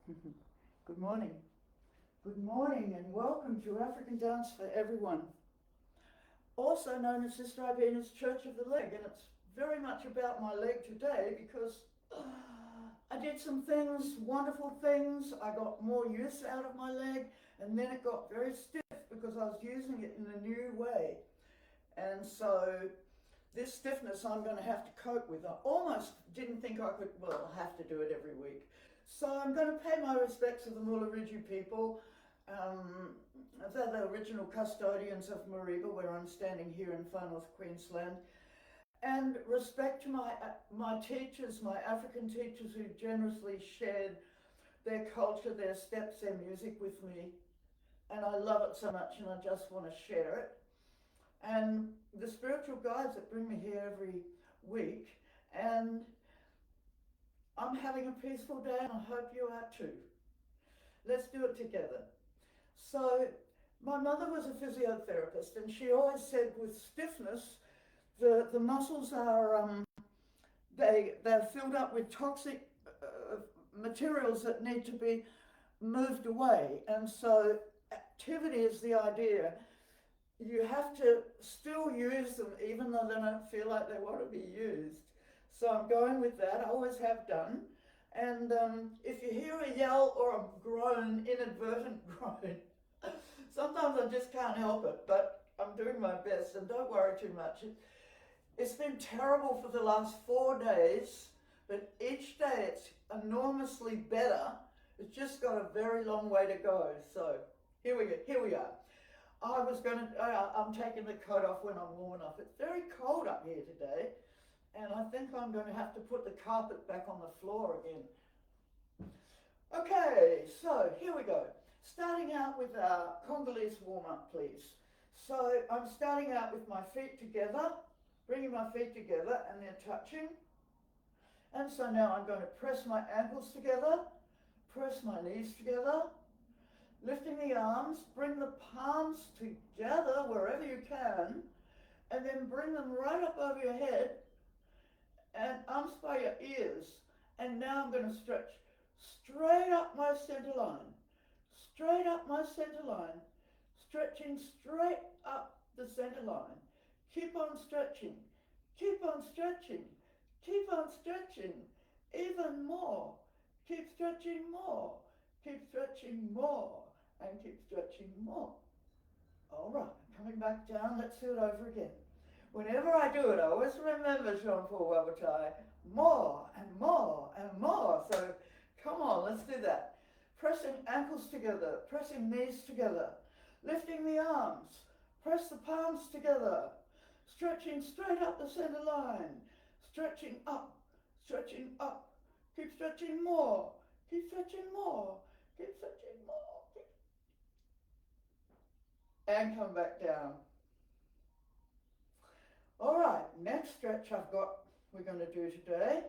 Good morning. Good morning and welcome to African Dance for Everyone, also known as Sister Ibina's Church of the Leg. And it's very much about my leg today because I did some things, wonderful things. I got more use out of my leg, and then it got very stiff because I was using it in a new way. And so this stiffness I'm going to have to cope with. I almost didn't think I could, well, I have to do it every week. So I'm going to pay my respects to the Mulariju people. They're the original custodians of Mariba, where I'm standing here in far north Queensland. And respect to my teachers, my African teachers who generously shared their culture, their steps, their music with me. And I love it so much and I just want to share it. And the spiritual guides that bring me here every week. And I'm having a peaceful day and I hope you are too. Let's do it together. So my mother was a physiotherapist and she always said with stiffness, the muscles are, they're filled up with toxic materials that need to be moved away. And so activity is the idea. You have to still use them even though they don't feel like they want to be used. So I'm going with that. I always have done. And if you hear a yell or a groan, inadvertent groan, sometimes I just can't help it, but I'm doing my best and don't worry too much. It's been terrible for the last 4 days, but each day it's enormously better. It's just got a very long way to go. So here we are. I'm taking the coat off when I'm warm enough. It's very cold up here today, and I think I'm going to have to put the carpet back on the floor again. Okay, so here we go. Starting out with our Congolese warm-up, please. So I'm starting out with my feet together, bringing my feet together, and they're touching. And so now I'm going to press my ankles together, press my knees together, lifting the arms, bring the palms together wherever you can, and then bring them right up over your head and arms by your ears. And now I'm going to stretch straight up my center line, straight up my center line, stretching straight up the center line. Keep on stretching, keep on stretching, keep on stretching, even more. Keep stretching more, keep stretching more, and keep stretching more. All right, coming back down, let's do it over again. Whenever I do it, I always remember Jean-Paul Wabatai, more and more and more. So come on, let's do that. Pressing ankles together, pressing knees together, lifting the arms, press the palms together, stretching straight up the center line, stretching up, keep stretching more, keep stretching more, keep stretching more. And come back down. All right, next stretch we're going to do today.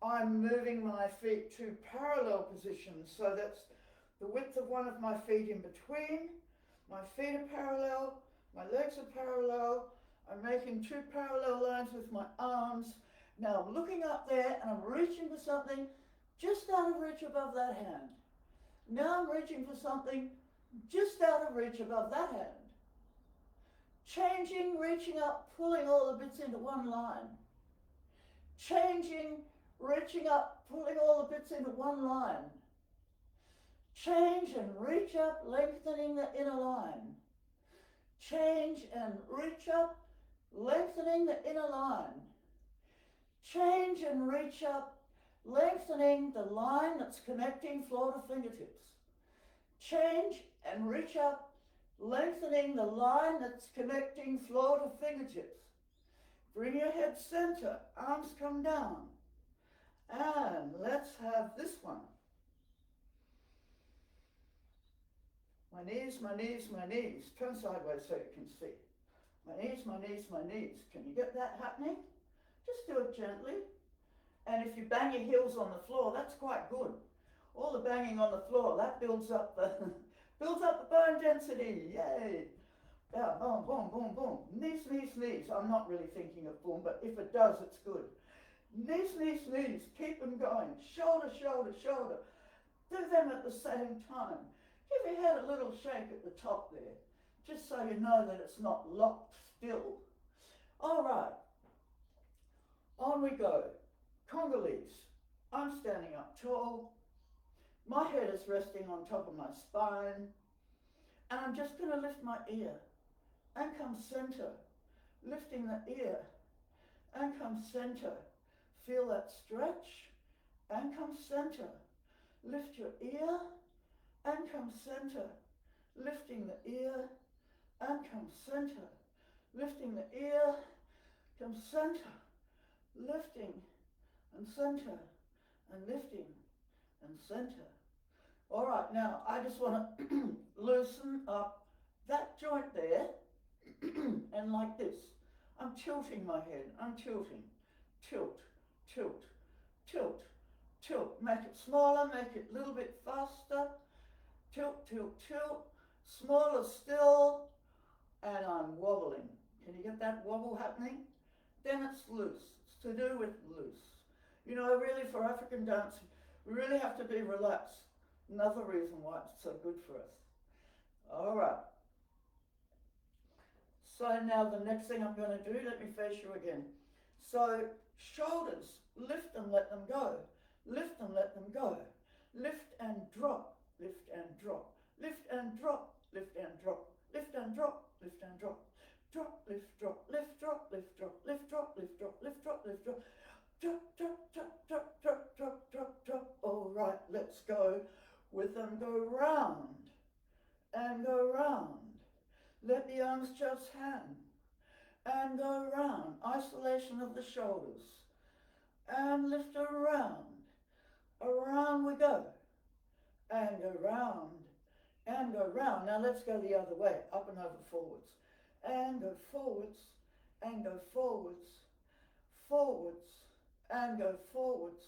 I'm moving my feet to parallel positions, so that's the width of one of my feet in between. My feet are parallel, my legs are parallel. I'm making 2 parallel lines with my arms. Now I'm looking up there and I'm reaching for something just out of reach above that hand. Now I'm reaching for something just out of reach above that hand. Changing, reaching up, pulling all the bits into one line. Changing, reaching up, pulling all the bits into one line. Change and reach up, lengthening the inner line. Change and reach up, lengthening the inner line. Change and reach up, lengthening the line that's connecting floor to fingertips. Change and reach up, lengthening the line that's connecting floor to fingertips. Bring your head center, arms come down. And let's have this one. My knees, my knees, my knees. Turn sideways so you can see. My knees, my knees, my knees. Can you get that happening? Just do it gently. And if you bang your heels on the floor, that's quite good. All the banging on the floor, that builds up the bone density. Yay. Yeah, boom, boom, boom, boom. Knees, knees, knees. I'm not really thinking of boom, but if it does, it's good. Knees, knees, knees. Keep them going. Shoulder, shoulder, shoulder. Do them at the same time. Give your head a little shake at the top there, just so you know that it's not locked still. All right. On we go. Congolese. I'm standing up tall. My head is resting on top of my spine. And I'm just going to lift my ear and come center. Lifting the ear and come center. Feel that stretch and come center. Lift your ear and come center. Lifting the ear and come center. Lifting the ear, come center. Lifting and center and lifting and center. All right, now I just want to loosen up that joint there and like this. I'm tilting my head. I'm tilting. Tilt, tilt, tilt, tilt. Make it smaller, make it a little bit faster. Tilt, tilt, tilt. Smaller still. And I'm wobbling. Can you get that wobble happening? Then it's loose. It's to do with loose. You know, really for African dance, we really have to be relaxed. Another reason why it's so good for us. All right. So now the next thing I'm going to do, let me face you again. So shoulders, lift and let them go. Lift and let them go. Lift and drop. Lift and drop. Lift and drop. Lift and drop. Lift and drop. Lift and drop. Drop, lift, drop, lift, drop, lift, drop, lift, drop, lift, drop, lift, drop, lift, drop. Drop, drop, drop, drop, drop, drop, drop, drop. All right, let's go with them. Go round and go round. Let the arms just hang and go round. Isolation of the shoulders and lift around. Around we go and go round and go round. Now let's go the other way, up and over forwards. And go forwards and go forwards, forwards and go forwards.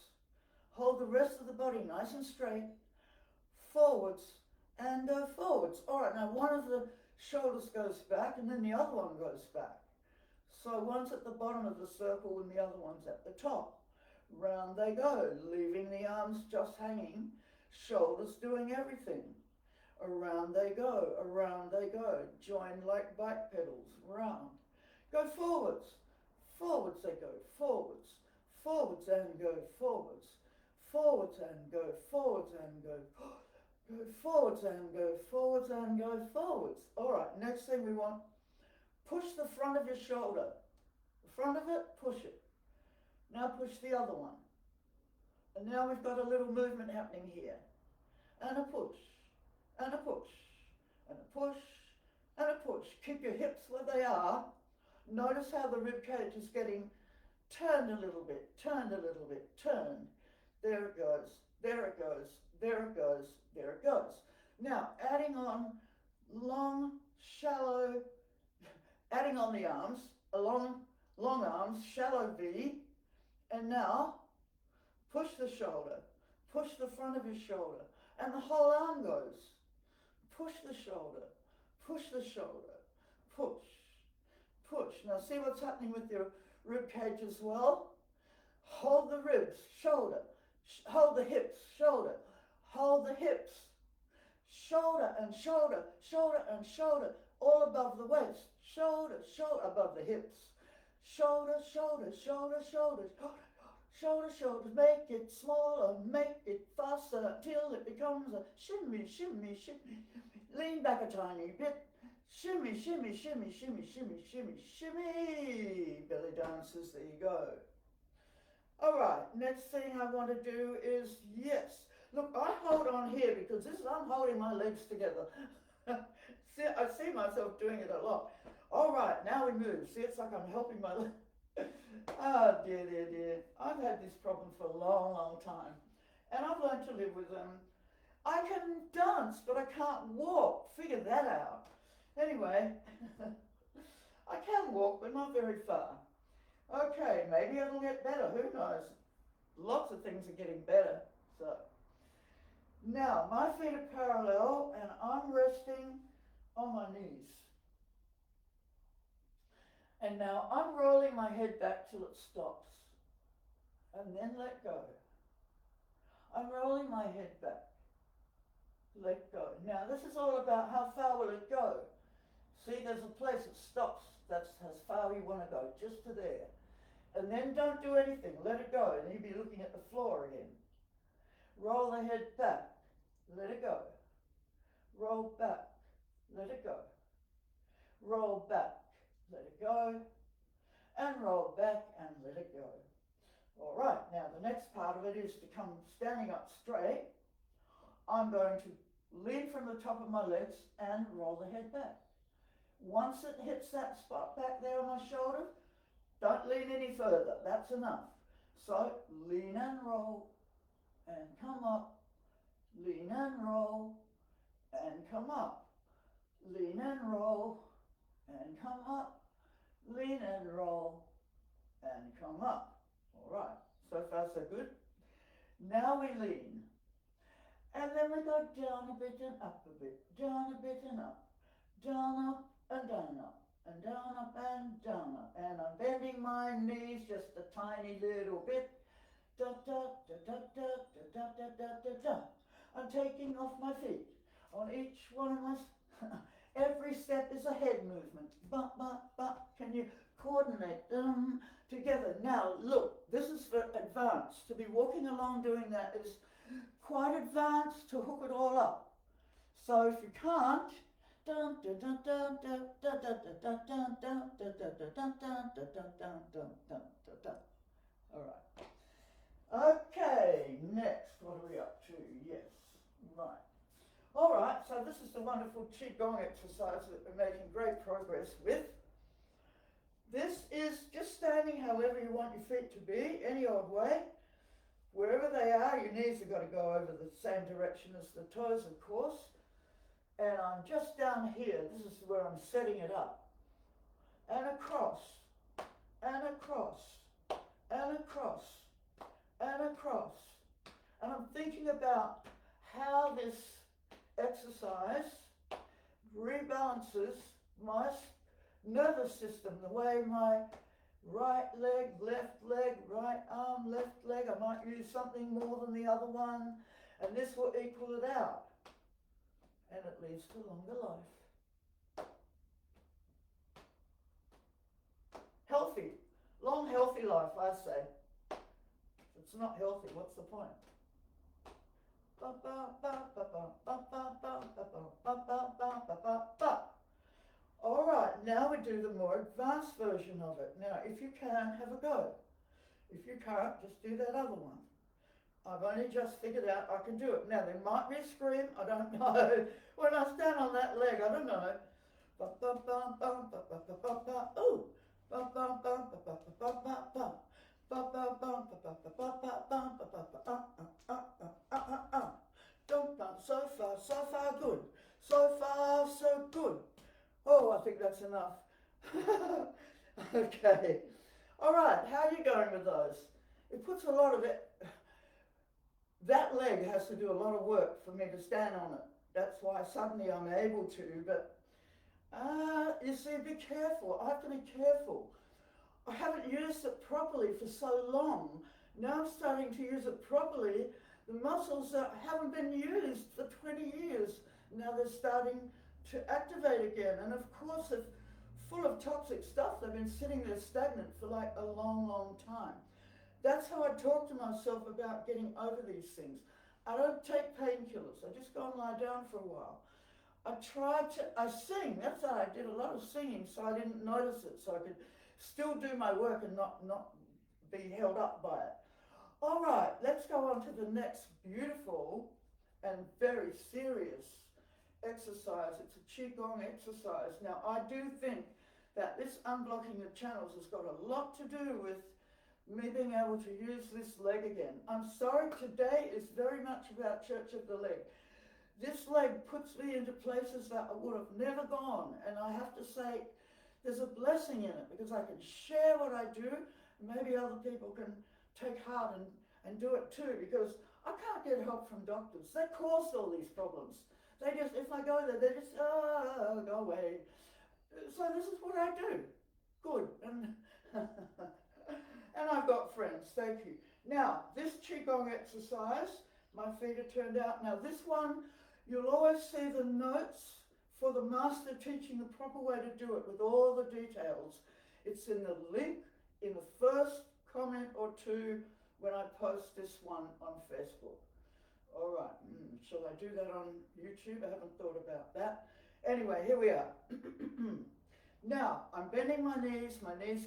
Hold the rest of the body nice and straight. Forwards and go forwards. All right, now one of the shoulders goes back and then the other one goes back. So one's at the bottom of the circle and the other one's at the top. Round they go, leaving the arms just hanging, shoulders doing everything. Around they go, join like bike pedals, round. Go forwards, forwards they go, forwards, forwards and go forwards, forwards and go, forwards and go, go forwards and go, forwards and go forwards. All right, next thing we want, push the front of your shoulder. The front of it, push it. Now push the other one. And now we've got a little movement happening here. And a push. And a push, and a push, and a push. Keep your hips where they are. Notice how the rib cage is getting turned a little bit, turned a little bit, turned. There it goes, there it goes, there it goes, there it goes. Now, adding on long, shallow, adding on the arms, a long arms, shallow V, and now push the shoulder, push the front of your shoulder, and the whole arm goes. Push the shoulder, push the shoulder, push, push. Now see what's happening with your rib cage as well? Hold the ribs, shoulder, hold the hips, shoulder, hold the hips, shoulder and shoulder, shoulder and shoulder, all above the waist, shoulder, shoulder, above the hips, shoulder, shoulder, shoulder, shoulders, shoulder, shoulders, make it smaller, make it faster till it becomes a shimmy, shimmy, shimmy. Lean back a tiny bit. Shimmy, shimmy, shimmy, shimmy, shimmy, shimmy, shimmy. Belly dances, there you go. All right, next thing I want to do is, yes. Look, I hold on here because I'm holding my legs together. I see myself doing it a lot. All right, now we move. See, it's like I'm helping my legs. Oh, dear, dear, dear. I've had this problem for a long, long time. And I've learned to live with them. I can dance, but I can't walk. Figure that out. Anyway, I can walk, but not very far. Okay, maybe it'll get better. Who knows? Lots of things are getting better. So, now, my feet are parallel, and I'm resting on my knees. And now I'm rolling my head back till it stops. and then let go. I'm rolling my head back. Let go. Now this is all about how far will it go. See, there's a place that stops. That's as far you want to go, just to there. And then don't do anything. Let it go. And you'll be looking at the floor again. Roll the head back. Let it go. Roll back. Let it go. Roll back. Let it go. And roll back and let it go. All right. Now the next part of it is to come standing up straight. I'm going to lean from the top of my legs and roll the head back. Once it hits that spot back there on my shoulder, don't lean any further. That's enough. So lean and roll and come up. Lean and roll and come up. Lean and roll and come up. Lean and roll and come up. All right. So far so good. Now we lean. And then we go down a bit and up a bit. Down a bit and up. Down, up, and down, up. And down, up, and down, up. And I'm bending my knees just a tiny little bit. Da, da, da, da, da, da, da, da, da, da. I'm taking off my feet. On each one of my... Every step is a head movement. Ba, ba, ba. Can you coordinate them together? Now, look, this is for advanced. To be walking along doing that is quite advanced to hook it all up. So if you can't, all right. Okay, next, what are we up to? Yes, right. All right, so this is the wonderful Qigong exercise that we're making great progress with. This is just standing however you want your feet to be, any old way. Wherever they are, your knees have got to go over the same direction as the toes, of course. And I'm just down here. This is where I'm setting it up. And across, and across, and across, and across. And I'm thinking about how this exercise rebalances my nervous system, the way my right leg, right arm, left leg, I might use something more than the other one, and this will equal it out. And it leads to longer life. Healthy, long healthy life, I say. If it's not healthy, what's the point? All right, now we do the more advanced version of it. Now, if you can, have a go. If you can't, just do that other one. I've only just figured out I can do it. Now, there might be a scream, I don't know. When I stand on that leg, I don't know. Ooh. Don't bounce. So far good. So far, so good. Oh, I think that's enough. Okay. All right, how are you going with those? It puts a lot of it. That leg has to do a lot of work for me to stand on it. That's why suddenly I'm able to, but you see, be careful. I have to be careful. I haven't used it properly for so long. Now I'm starting to use it properly. The muscles that haven't been used for 20 years, now they're starting to activate again. And of course, they're full of toxic stuff. They've been sitting there stagnant for like a long, long time. That's how I talk to myself about getting over these things. I don't take painkillers. I just go and lie down for a while. I sing. That's how I did a lot of singing, so I didn't notice it, so I could still do my work and not be held up by it. All right, let's go on to the next beautiful and very serious exercise. It's a Qigong exercise. Now, I do think that this unblocking the channels has got a lot to do with me being able to use this leg again. I'm sorry, today is very much about Church of the Leg. This leg puts me into places that I would have never gone, and I have to say there's a blessing in it because I can share what I do, and maybe other people can take heart and do it too, because I can't get help from doctors. They cause all these problems. They just, if I go there, they just, go away. So this is what I do. Good. And I've got friends, thank you. Now, this Qigong exercise, my feet are turned out. Now, this one, you'll always see the notes for the master teaching the proper way to do it with all the details. It's in the link in the first comment or two when I post this one on Facebook. All right, shall I do that on YouTube? I haven't thought about that. Anyway, here we are. Now, I'm bending my knees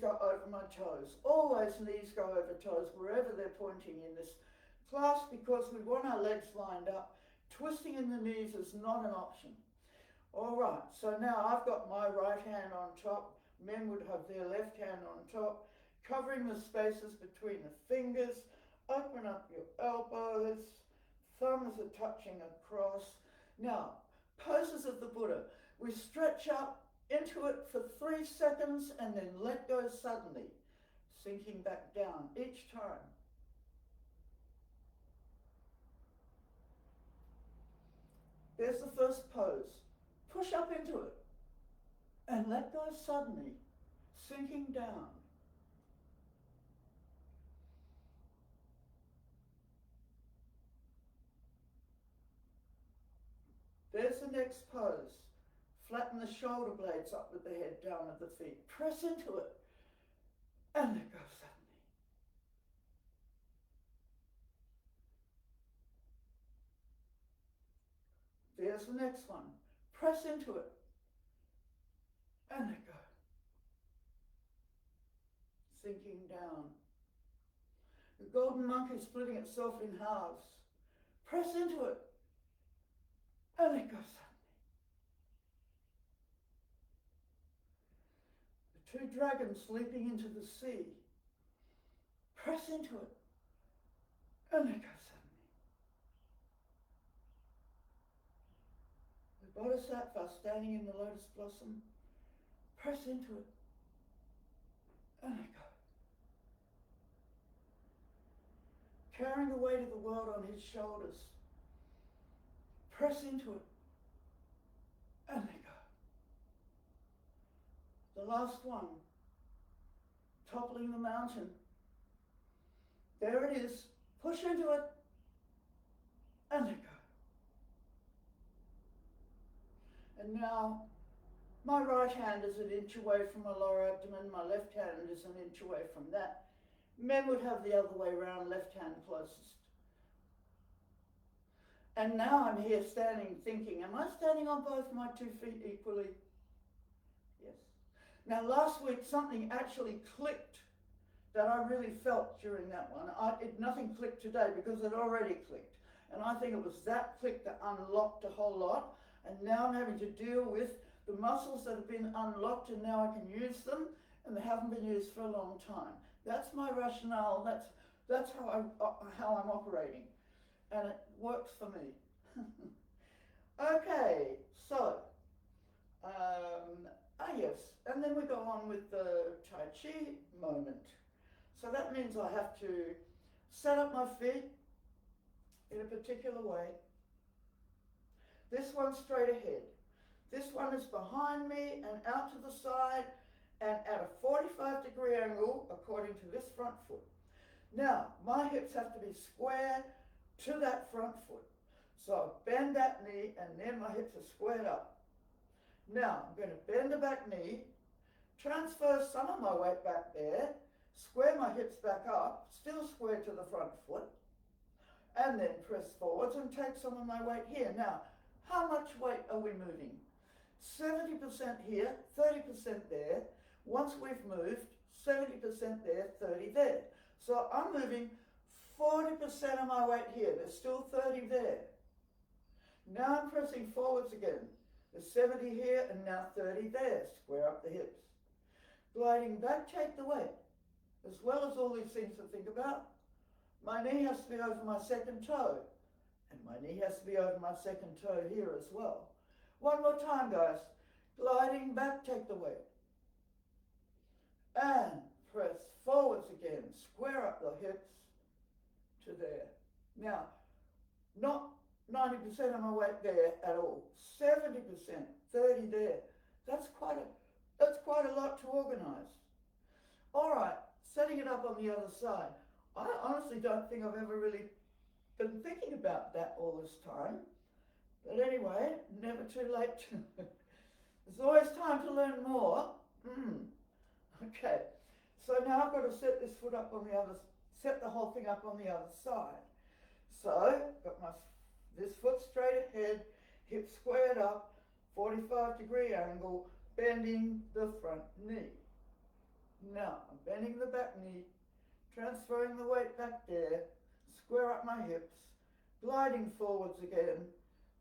go over my toes. Always knees go over toes wherever they're pointing in this class because we want our legs lined up. Twisting in the knees is not an option. All right, so now I've got my right hand on top. Men would have their left hand on top, covering the spaces between the fingers. Open up your elbows. Thumbs are touching across. Now, poses of the Buddha. We stretch up into it for 3 seconds and then let go suddenly, sinking back down each time. There's the first pose. Push up into it and let go suddenly, sinking down. There's the next pose. Flatten the shoulder blades up with the head down at the feet. Press into it and let go suddenly. There's the next one. Press into it and let go. Sinking down. The golden monkey splitting itself in halves. Press into it and let go suddenly. The 2 dragons leaping into the sea. Press into it and let go suddenly. The Bodhisattva standing in the lotus blossom. Press into it and let go. Carrying the weight of the world on his shoulders. Press into it and let go. The last one, toppling the mountain. There it is. Push into it and let go. And now, my right hand is an inch away from my lower abdomen. My left hand is an inch away from that. Men would have the other way around, left hand closest. And now I'm here standing thinking, am I standing on both my 2 feet equally? Yes. Now last week something actually clicked that I really felt during that one. Nothing clicked today because it already clicked. And I think it was that click that unlocked a whole lot. And now I'm having to deal with the muscles that have been unlocked and now I can use them and they haven't been used for a long time. That's my rationale. That's how I'm operating. And it works for me. Okay, so, yes, and then we go on with the Tai Chi moment. So that means I have to set up my feet in a particular way. This one's straight ahead. This one is behind me and out to the side and at a 45-degree angle according to this front foot. Now, my hips have to be square to that front foot. So bend that knee and then my hips are squared up. Now, I'm going to bend the back knee, transfer some of my weight back there, square my hips back up, still square to the front foot, and then press forwards and take some of my weight here. Now, how much weight are we moving? 70% here, 30% there. Once we've moved, 70% there, 30 there. So I'm moving 40% of my weight here. There's still 30 there. Now I'm pressing forwards again. There's 70 here and now 30 there. Square up the hips. Gliding back, take the weight. As well as all these things to think about, my knee has to be over my second toe. And my knee has to be over my second toe here as well. One more time, guys. Gliding back, take the weight. And press forwards again. Square up the hips to there. Now, not 90% of my weight there at all. 70%, 30 there. That's quite a lot to organize. All right, setting it up on the other side. I honestly don't think I've ever really been thinking about that all this time. But anyway, never too late to. There's always time to learn more. Okay, so now I've got to set this foot up on the other, set the whole thing up on the other side. So, got this foot straight ahead, hip squared up, 45-degree angle, bending the front knee. Now, I'm bending the back knee, transferring the weight back there, square up my hips, gliding forwards again.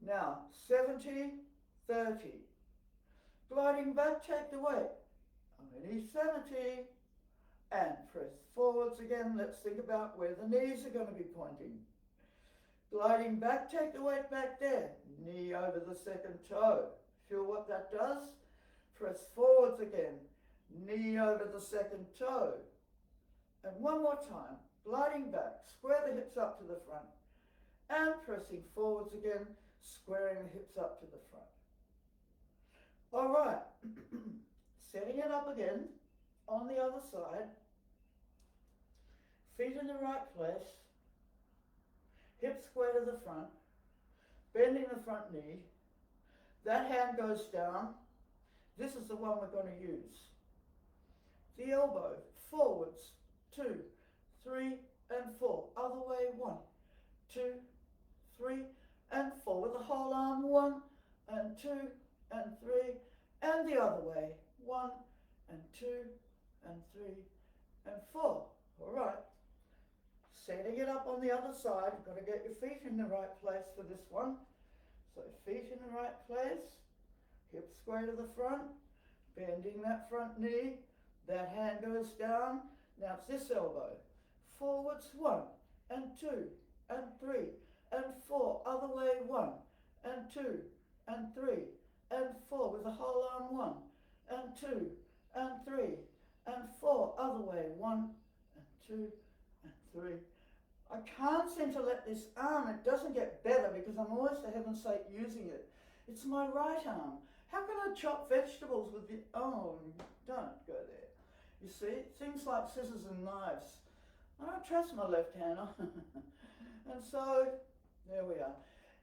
Now, 70, 30. Gliding back, take the weight. Only 70. And press forwards again. Let's think about where the knees are going to be pointing. Gliding back, take the weight back there. Knee over the second toe. Feel what that does? Press forwards again. Knee over the second toe. And one more time. Gliding back, square the hips up to the front. And pressing forwards again, squaring the hips up to the front. All right. Setting it up again on the other side. Feet in the right place. Hips square to the front. Bending the front knee. That hand goes down. This is the one we're going to use. The elbow forwards, 2, 3, and 4. Other way, 1, 2, 3, and 4. With the whole arm, 1, and 2, and 3, and the other way, 1, and 2, and 3, and 4. All right. Setting it up on the other side. You've got to get your feet in the right place for this one. So feet in the right place, hips square to the front, bending that front knee. That hand goes down. Now it's this elbow. Forwards, 1, and 2, and 3, and 4. Other way, 1, and 2, and 3, and 4. With the whole arm, 1, and 2, and 3, and 4. Other way, 1, and 2, and 3. I can't seem to let this arm, it doesn't get better because I'm always, for heaven's sake, using it. It's my right arm. How can I chop vegetables with the, oh, don't go there. You see, things like scissors and knives. I don't trust my left hand. And so, there we are.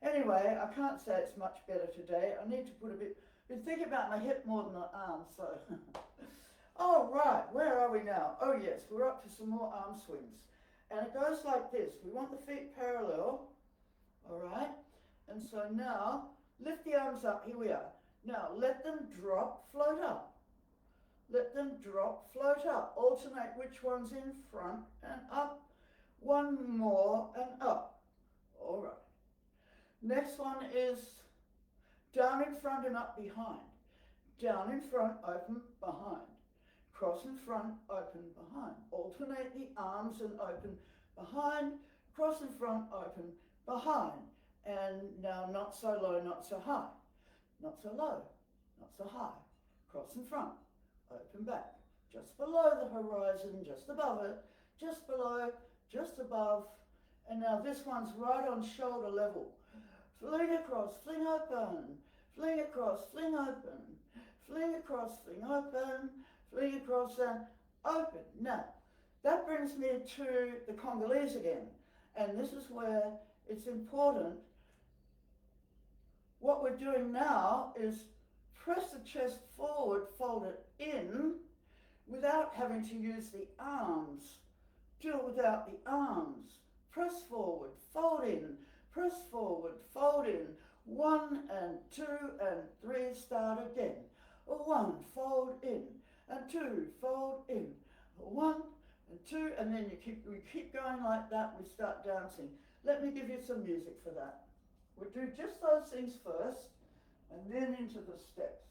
Anyway, I can't say it's much better today. I need to put a bit, been thinking about my hip more than the arm, so. All right, where are we now? Oh yes, we're up to some more arm swings. And it goes like this. We want the feet parallel, all right? And so now, lift the arms up. Here we are. Now, let them drop, float up. Let them drop, float up. Alternate which one's in front and up. One more and up. All right. Next one is down in front and up behind. Down in front, open behind. Cross in front, open behind. Alternate the arms and open behind. Cross in front, open behind. And now not so low, not so high. Not so low, not so high. Cross in front, open back. Just below the horizon, just above it. Just below, just above. And now this one's right on shoulder level. Fling across, fling open. Fling across, fling open. Fling across, fling open. Fling across and open. Now, that brings me to the Congolese again. And this is where it's important. What we're doing now is press the chest forward, fold it in, without having to use the arms. Do it without the arms. Press forward, fold in. Press forward, fold in. 1 and 2 and 3, start again. 1, fold in. And 2, fold in. 1 and 2, and then we keep going like that. We start dancing. Let me give you some music for that. We'll do just those things first, and then into the steps.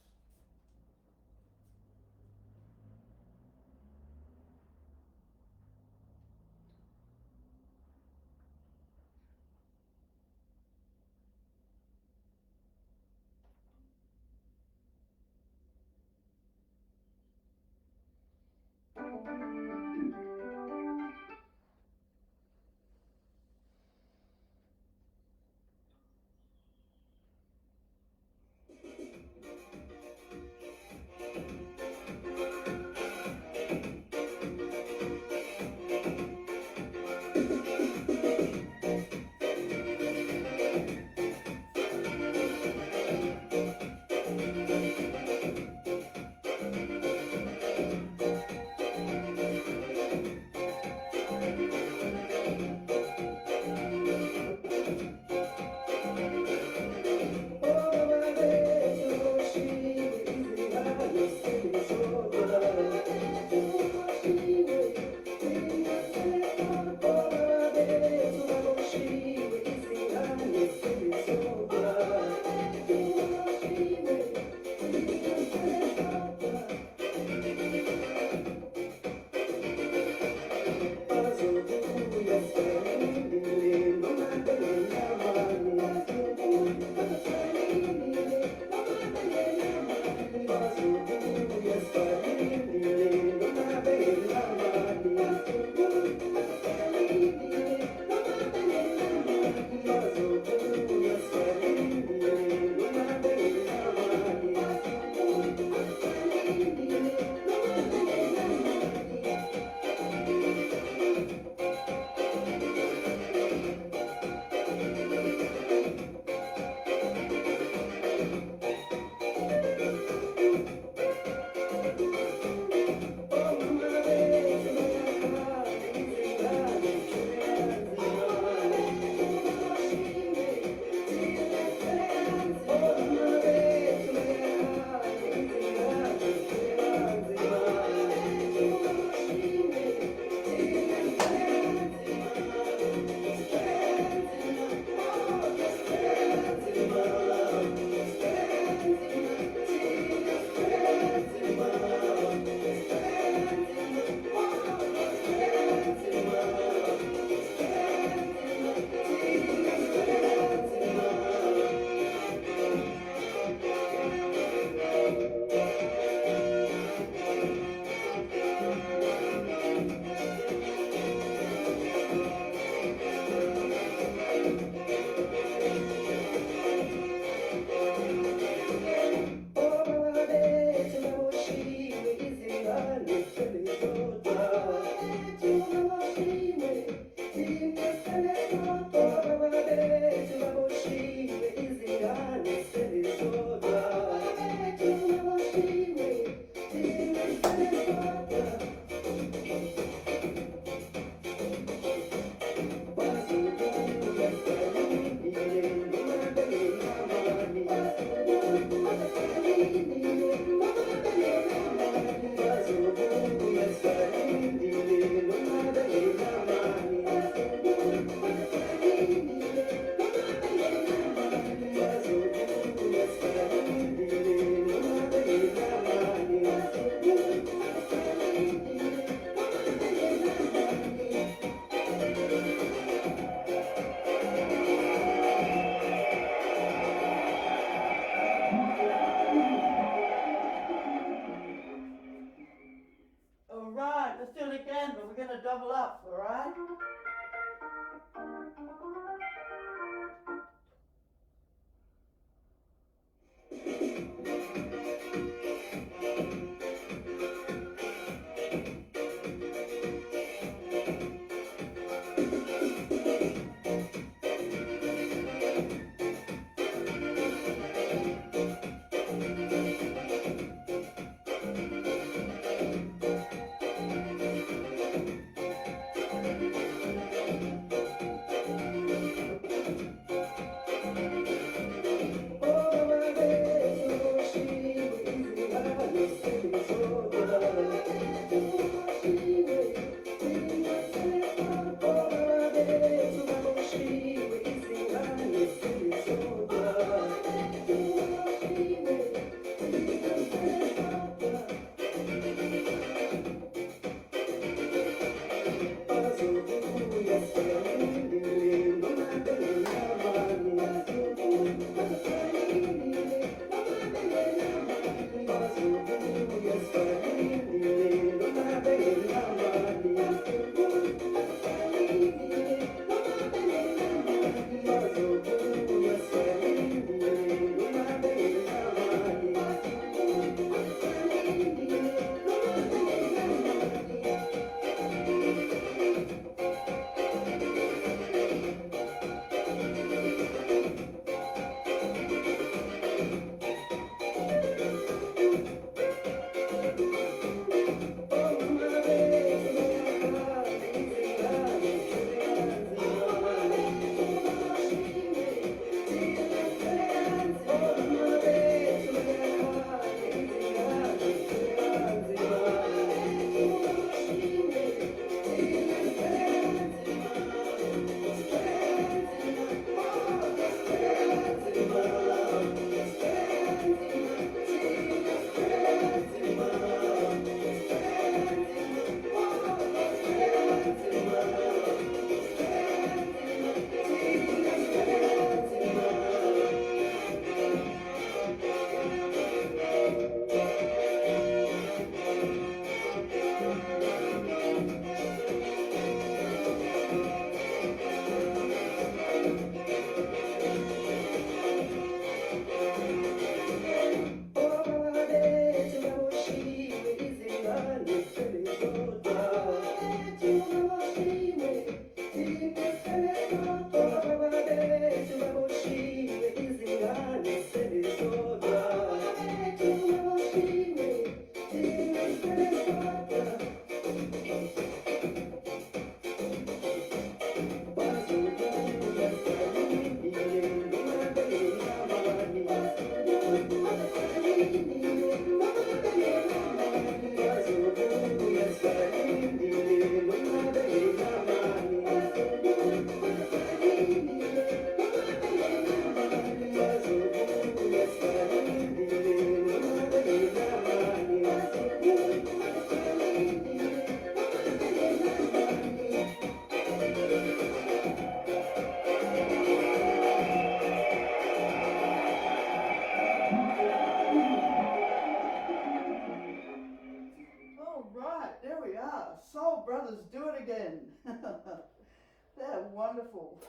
wonderful.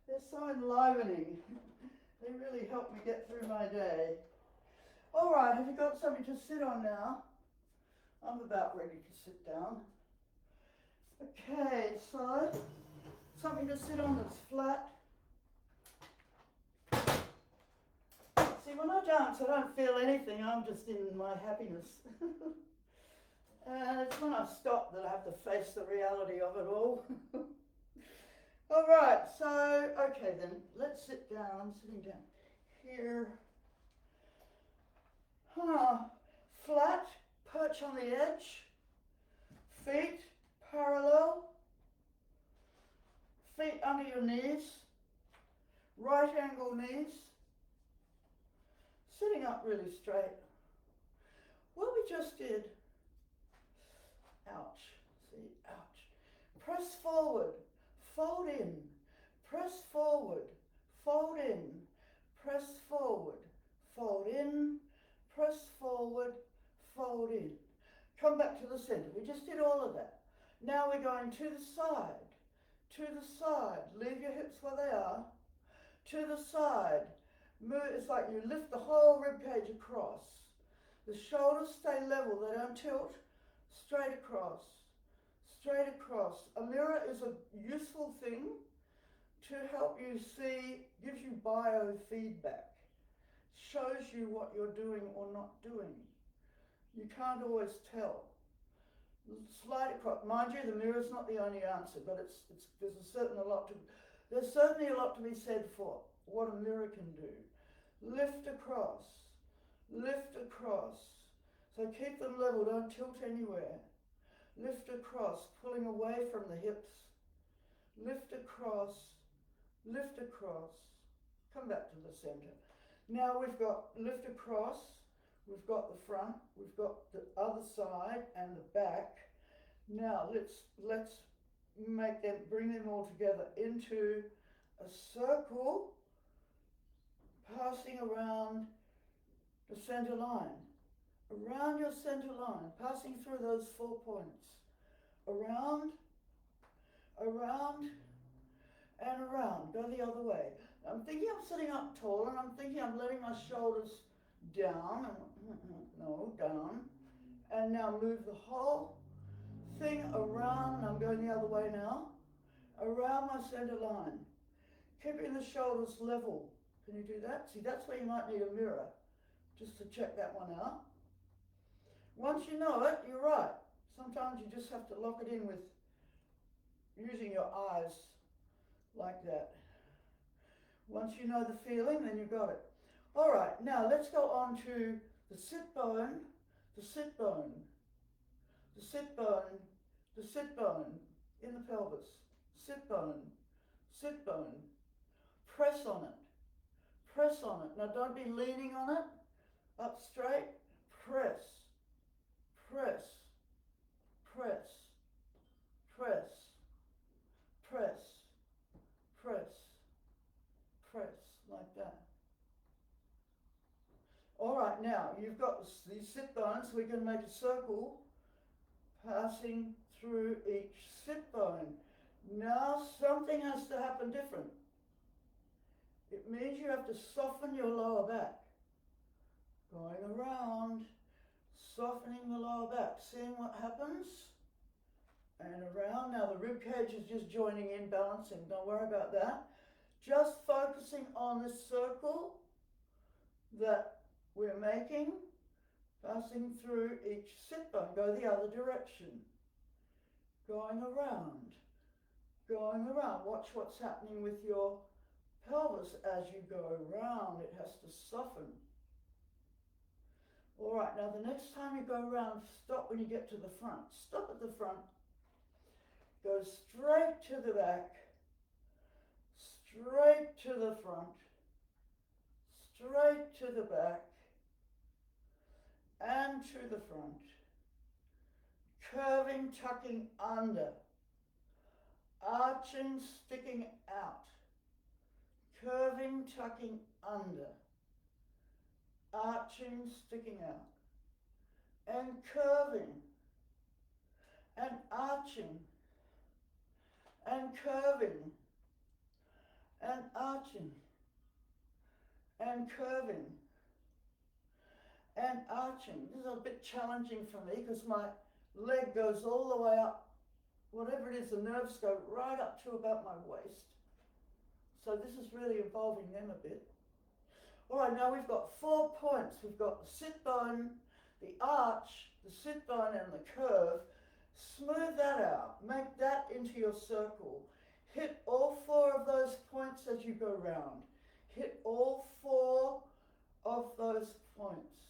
They're so enlivening. They really help me get through my day. All right, have you got something to sit on now? I'm about ready to sit down. Okay, so something to sit on that's flat. See, when I dance, I don't feel anything. I'm just in my happiness. And it's when I stop that I have to face the reality of it all. All right, so, okay then, let's sit down. I'm sitting down here. Flat, perch on the edge, feet parallel, feet under your knees, right angle knees, sitting up really straight. What we just did, ouch, see, ouch. Press forward, fold in, press forward, fold in, press forward, fold in, press forward, fold in. Come back to the center. We just did all of that. Now we're going to the side, to the side. Leave your hips where they are. To the side. Move. It's like you lift the whole rib cage across. The shoulders stay level. They don't tilt. Straight across. Straight across. A mirror is a useful thing to help you see, gives you biofeedback. Shows you what you're doing or not doing. You can't always tell. Slide across. Mind you, the mirror's not the only answer, but there's certainly a lot to be said for what a mirror can do. Lift across. Lift across. So keep them level, don't tilt anywhere. Lift across, pulling away from the hips. Lift across. Lift across. Come back to the center. Now we've got lift across, we've got the front, we've got the other side and the back. Now let's bring them all together into a circle, passing around the center line. Around your center line, passing through those 4 points. Around, around, and around. Go the other way. I'm thinking I'm sitting up tall, and I'm thinking I'm letting my shoulders down, down, and now move the whole thing around. I'm going the other way now, around my center line, keeping the shoulders level. Can you do that? See, that's where you might need a mirror, just to check that one out. Once you know it, you're right. Sometimes you just have to lock it in with using your eyes like that. Once you know the feeling, then you got it. All right, now let's go on to the sit bone, the sit bone, the sit bone, the sit bone in the pelvis. Sit bone, sit bone. Press on it, press on it. Now don't be leaning on it, up straight. Press, press, press, press, press, press. Press like that. All right, now you've got these sit bones. We're going to make a circle passing through each sit bone. Now something has to happen different. It means you have to soften your lower back. Going around, softening the lower back, seeing what happens. And around. Now the rib cage is just joining in, balancing. Don't worry about that. Just focusing on this circle that we're making, passing through each sit bone. Go the other direction. Going around. Going around. Watch what's happening with your pelvis as you go around. It has to soften. All right, now the next time you go around, stop when you get to the front. Stop at the front. Go straight to the back. Straight to the front, straight to the back, and to the front. Curving, tucking under, arching, sticking out. Curving, tucking under, arching, sticking out. And curving, and arching, and curving and arching and curving and arching. This is a bit challenging for me because my leg goes all the way up. Whatever it is, the nerves go right up to about my waist. So this is really involving them a bit. All right, now we've got 4 points. We've got the sit bone, the arch, the sit bone, and the curve. Smooth that out. Make that into your circle. Hit all 4 of those points as you go round. Hit all 4 of those points.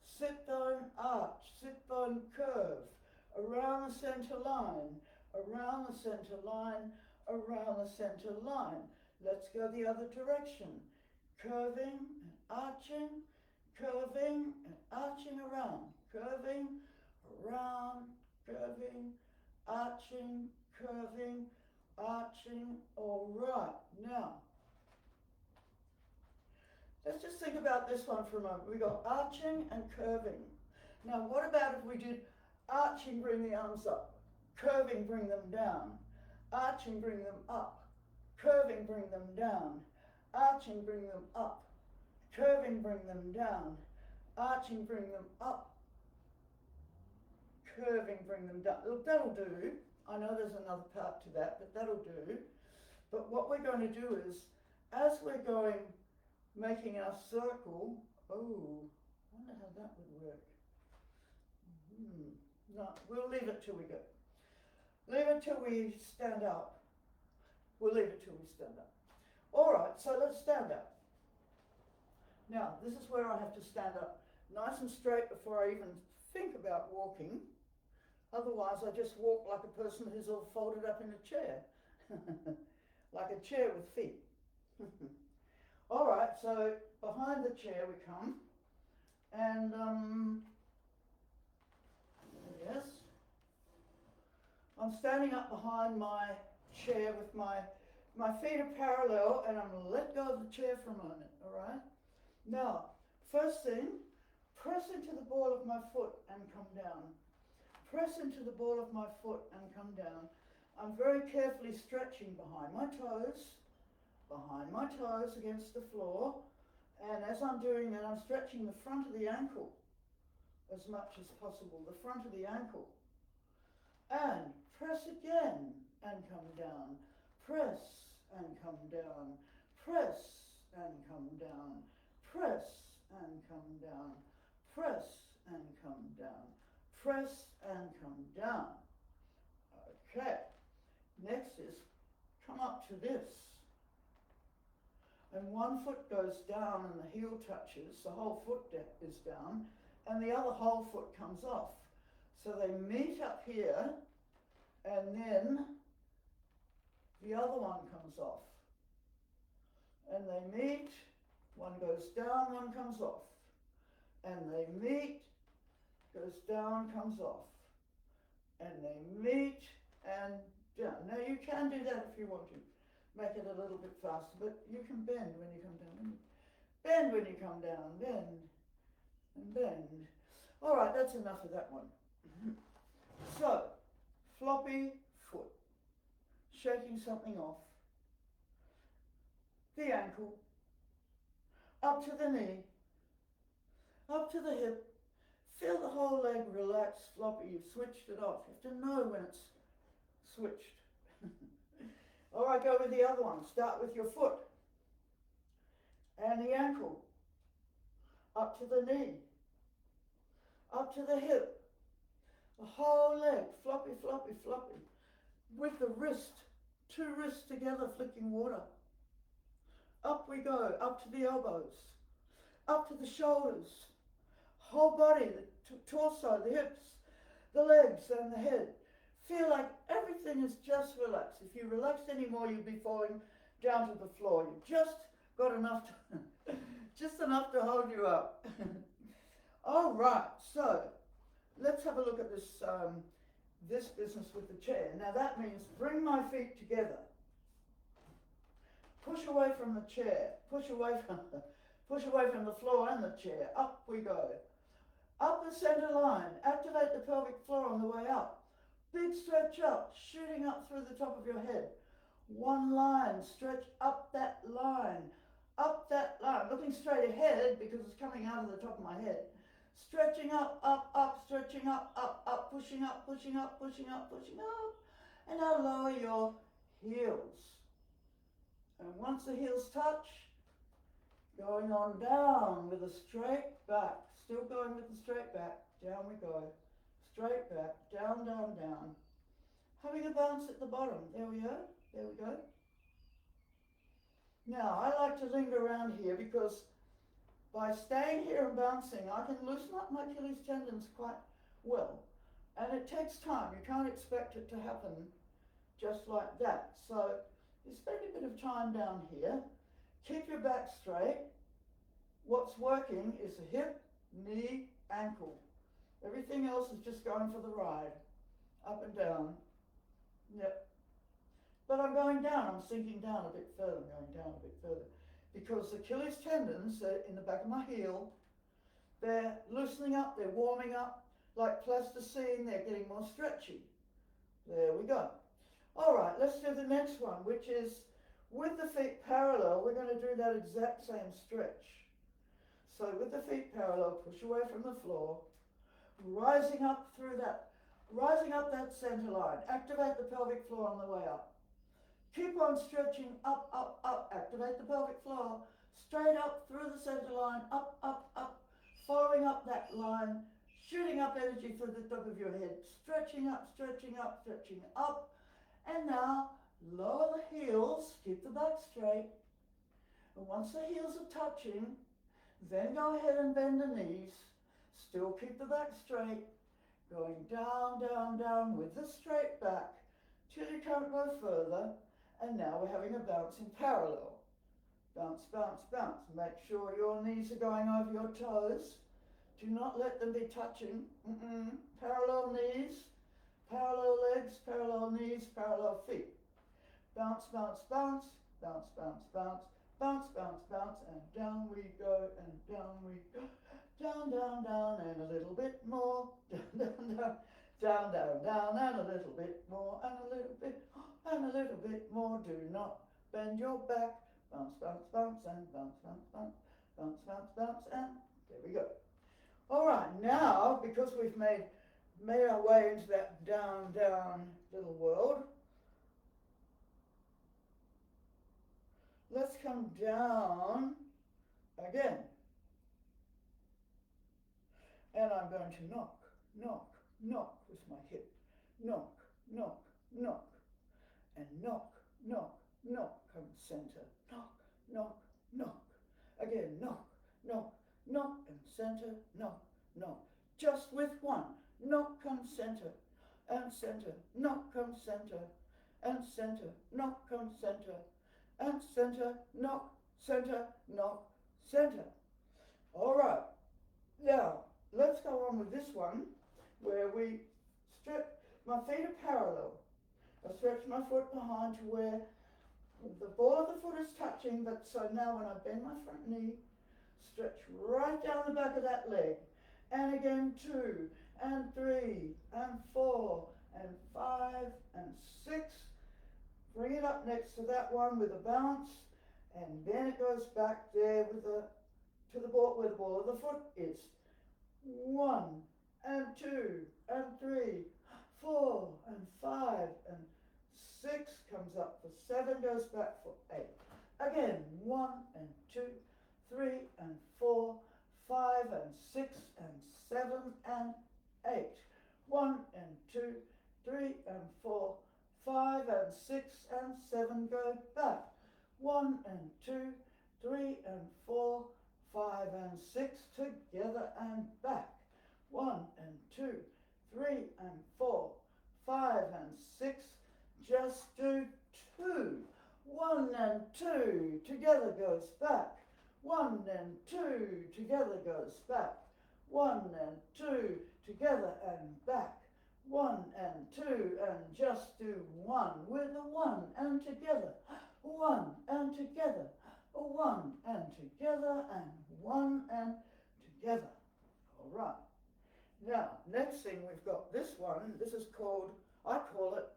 Sit bone, arch, sit bone, curve, around the center line, around the center line, around the center line. Let's go the other direction. Curving and arching, curving and arching around, curving, around, curving, arching, curving, arching. All right, now, let's just think about this one for a moment. We got arching and curving. Now, what about if we did arching, bring the arms up, curving, bring them down, arching, bring them up, curving, bring them down, arching, bring them up, curving, bring them down, arching, bring them up, curving, bring them down. Look, that'll do. I know there's another part to that, but that'll do. But what we're going to do is, as we're going, making our circle, oh, I wonder how that would work. No, we'll leave it till we go. Leave it till we stand up. We'll leave it till we stand up. All right, so let's stand up. Now, this is where I have to stand up nice and straight before I even think about walking. Otherwise, I just walk like a person who's all folded up in a chair. Like a chair with feet. All right, so behind the chair we come. And, yes. I'm standing up behind my chair with my feet are parallel, and I'm going to let go of the chair for a moment, all right? Now, first thing, press into the ball of my foot and come down. Press into the ball of my foot and come down. I'm very carefully stretching behind my toes against the floor, and as I'm doing that, I'm stretching the front of the ankle as much as possible, the front of the ankle. And press again and come down. Press and come down. Press and come down. Press and come down. Press and come down. Press and come down. Okay. Next is come up to this. And one foot goes down and the heel touches, the whole foot is down, and the other whole foot comes off. So they meet up here, and then the other one comes off. And they meet, one goes down, one comes off. And they meet, goes down, comes off. And they meet and down. Now you can do that if you want to. Make it a little bit faster, but you can bend when you come down. Bend when you come down, bend and bend. All right, that's enough of that one. So, floppy foot, shaking something off, the ankle, up to the knee, up to the hip, feel the whole leg relax, floppy, you've switched it off. You have to know when it's switched. All right, go with the other one. Start with your foot and the ankle, up to the knee, up to the hip, the whole leg, floppy, floppy, floppy, with the wrist, 2 wrists together flicking water. Up we go, up to the elbows, up to the shoulders, whole body, the torso, the hips, the legs and the head. Feel like everything is just relaxed. If you relaxed anymore, you'd be falling down to the floor. You've just got enough to, just enough to hold you up. All right, so let's have a look at this, this business with the chair. Now that means bring my feet together. Push away from the chair. Push away from the floor and the chair. Up we go. Up the center line. Activate the pelvic floor on the way up. Big stretch up, shooting up through the top of your head. One line, stretch up that line, looking straight ahead because it's coming out of the top of my head. Stretching up, stretching up, pushing up, pushing up, pushing up, pushing up. And now lower your heels. And once the heels touch, going on down with a straight back. Still going with the straight back. Down we go. Straight back, down, down, down. Having a bounce at the bottom. There we go. There we go. Now, I like to linger around here because by staying here and bouncing, I can loosen up my Achilles tendons quite well. And it takes time. You can't expect it to happen just like that. So you spend a bit of time down here. Keep your back straight. What's working is the hip, knee, ankle. Everything else is just going for the ride. Up and down. Yep. But I'm going down. I'm sinking down a bit further. I'm going down a bit further. Because the Achilles tendons in the back of my heel, they're loosening up, they're warming up. Like plasticine, they're getting more stretchy. There we go. All right, let's do the next one, which is with the feet parallel. We're going to do that exact same stretch. So with the feet parallel, push away from the floor, rising up that center line. Activate the pelvic floor on the way up. Keep on stretching up, up, up. Activate the pelvic floor. Straight up through the center line, up, up, up. Following up that line, shooting up energy through the top of your head. Stretching up, stretching up, stretching up. And now, lower the heels. Keep the back straight. And once the heels are touching, then go ahead and bend the knees. Still keep the back straight. Going down, down, down with the straight back till you can't go further. And now we're having a bounce in parallel. Bounce, bounce, bounce. Make sure your knees are going over your toes. Do not let them be touching. Parallel knees, parallel legs, parallel knees, parallel feet. Bounce, bounce, bounce, bounce, bounce, bounce, bounce, bounce, bounce, and down we go, and down we go. Down, down, down, and a little bit more. Down, down, down, down, down, down, and a little bit more, and a little bit, and a little bit more. Do not bend your back. Bounce, bounce, bounce, and bounce, bounce, bounce, bounce, bounce, bounce, and there we go. All right, now, because we've made our way into that down, down little world, let's come down again. And I'm going to knock, knock, knock with my hip. Knock, knock, knock. And knock, knock, knock. Come center. Knock, knock, knock. Again, knock, knock, knock. And center, knock, knock. Just with one. Knock, come center. And center. Knock, come center. And center. Knock, come center. And center. Knock, center, knock, center. All right. Now, let's go on with this one where we stretch, my feet are parallel. I stretch my foot behind to where the ball of the foot is touching, but so now when I bend my front knee, stretch right down the back of that leg. And again, 2, and 3, and 4, and 5, and 6. Bring it up next to that one with a bounce, and then it goes back there with to the ball where the ball of the foot is. 1, and 2, and 3, 4, and 5, and 6 comes up for 7, goes back for 8. Again, 1, and 2, 3, and 4, 5, and 6, and 7, and 8. 1, and 2, 3, and 4, 5, and 6, and 7, go back. 1, and 2, 3, and 4, 5, and 6, together and back. 1, and 2, 3, and 4, 5, and 6, just do 2. 1 and 2, together goes back. 1 and 2, together goes back. 1 and 2, together and back. 1 and 2, and just do 1 with a 1 and together. 1 and together. 1 and together, and 1 and together. All right. Now, next thing we've got this one. This is called I call it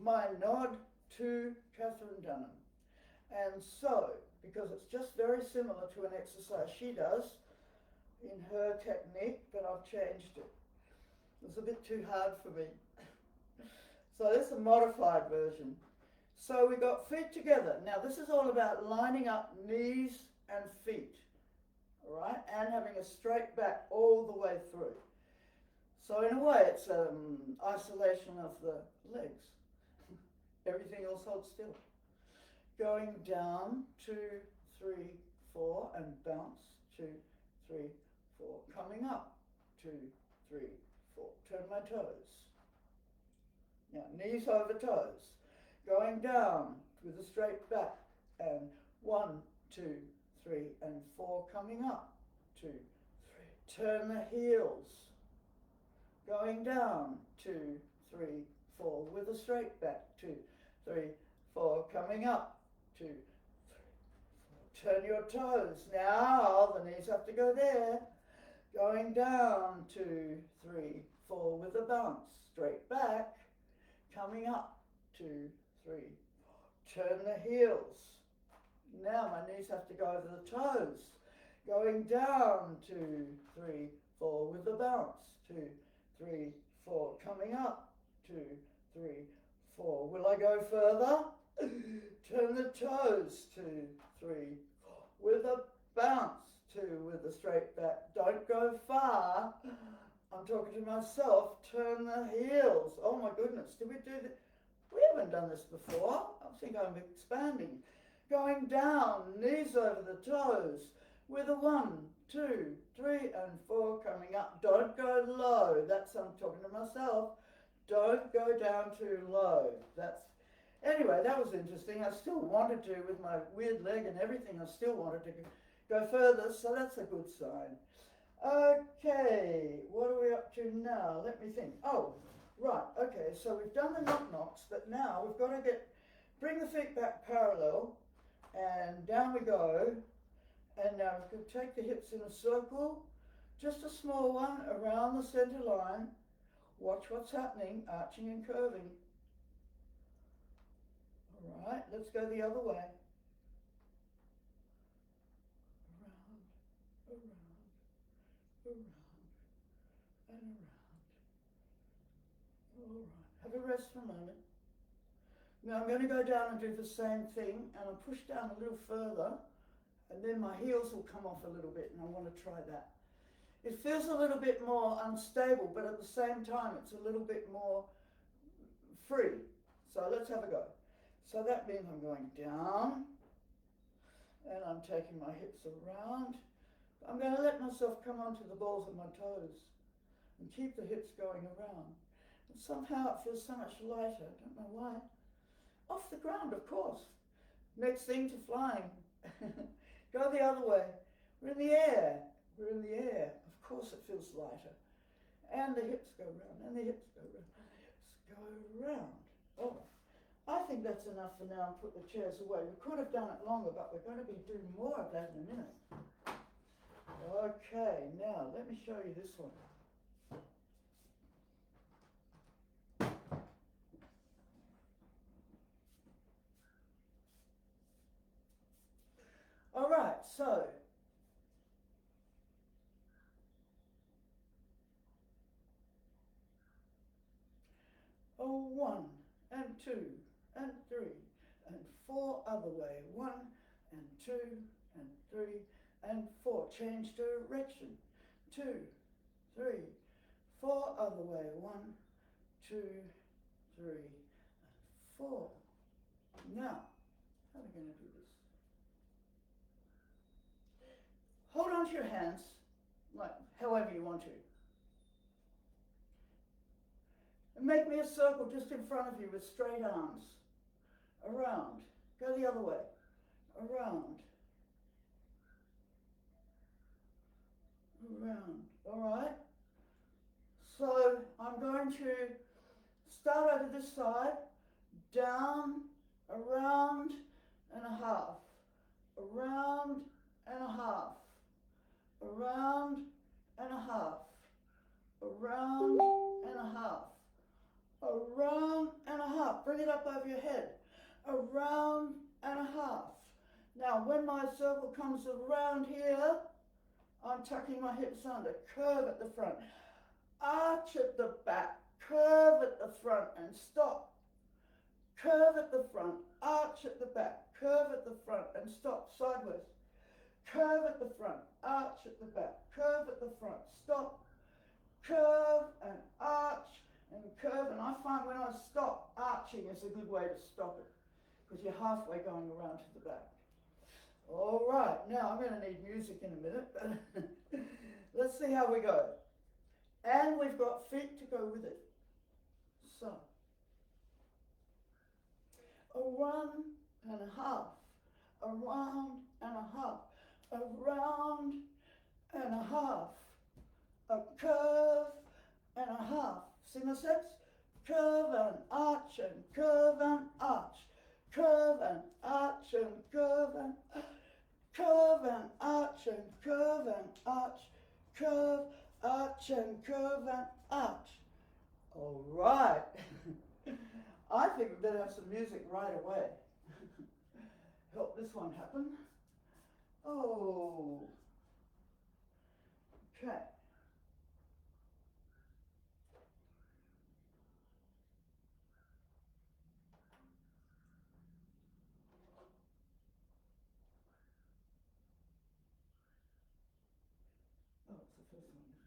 my nod to Catherine Dunham. And so, because it's just very similar to an exercise she does in her technique, but I've changed it. It was a bit too hard for me. So this is a modified version. So we got feet together. Now this is all about lining up knees and feet, all right, and having a straight back all the way through. So in a way it's isolation of the legs. Everything else holds still. Going down, 2, 3, 4, and bounce, 2, 3, 4. Coming up, 2, 3, 4. Turn my toes. Now, knees over toes. Going down with a straight back, and 1, 2, 3, and 4. Coming up, 2, 3. Turn the heels. Going down, 2, 3, 4, with a straight back, 2, 3, 4. Coming up, 2, 3, 4. Turn your toes. Now the knees have to go there. Going down, 2, 3, 4 with a bounce. Straight back. Coming up, 2, 3, 4. Turn the heels. Now my knees have to go over the toes. Going down, 2, 3, 4 with a bounce. 2, 3, 4. Coming up, 2, 3, 4. Will I go further? Turn the toes, 2, 3, 4, with a bounce, 2 with a straight back. Don't go far. I'm talking to myself. Turn the heels. Oh my goodness, did we do that? We haven't done this before. I think I'm expanding. Going down, knees over the toes, with a 1, 2, 3, and 4. Coming up. Don't go low. That's, I'm talking to myself. Don't go down too low. Anyway, that was interesting. I still wanted to, with my weird leg and everything, I still wanted to go further, so that's a good sign. Okay, what are we up to now? Let me think. Oh, right, okay, so we've done the knock-knocks, but now we've got to bring the feet back parallel, and down we go, and now we're going to take the hips in a circle, just a small one around the center line. Watch what's happening, arching and curving. All right, let's go the other way. Around, around, and around. All right, have a rest for a moment. Now I'm going to go down and do the same thing, and I'll push down a little further, and then my heels will come off a little bit, and I want to try that. It feels a little bit more unstable, but at the same time it's a little bit more free. So let's have a go. So that means I'm going down, and I'm taking my hips around. I'm going to let myself come onto the balls of my toes and keep the hips going around. And somehow it feels so much lighter, I don't know why. Off the ground, of course. Next thing to flying. Go the other way. We're in the air. We're in the air. Of course it feels lighter. And the hips go round, and the hips go round, and the hips go round. Oh, I think that's enough for now and put the chairs away. We could have done it longer, but we're going to be doing more of that in a minute. Okay, now let me show you this one. All right, so oh, 1 and 2 and 3 and 4 other way. 1 and 2 and 3 and 4. Change direction. 2, 3, 4 other way. 1, 2, 3, and 4. Now, how are we going to do this? Hold on to your hands, like however you want to. And make me a circle just in front of you with straight arms. Around. Go the other way. Around. Around. All right? So I'm going to start over this side. Down, around, and a half. Around, and a half. Around, and a half. Around, and a half. A round and a half. Bring it up over your head. A round and a half. Now, when my circle comes around here, I'm tucking my hips under. Curve at the front. Arch at the back. Curve at the front and stop. Curve at the front. Arch at the back. Curve at the front and stop. Sideways. Curve at the front. Arch at the back. Curve at the front. Stop. Curve and arch and curve. And I find when I stop, arching is a good way to stop it, because you're halfway going around to the back. All right, now I'm going to need music in a minute, but let's see how we go. And we've got feet to go with it. So, a one and a half, a round and a half, a round and a half, a curve and a half. See my steps? Curve and arch and curve and arch. Curve and arch and curve and arch. Curve and arch and curve and arch. Curve, arch and curve and arch. All right. I think we better have some music right away. Help this one happen. Oh. Okay. Oh, it's the first one, isn't it?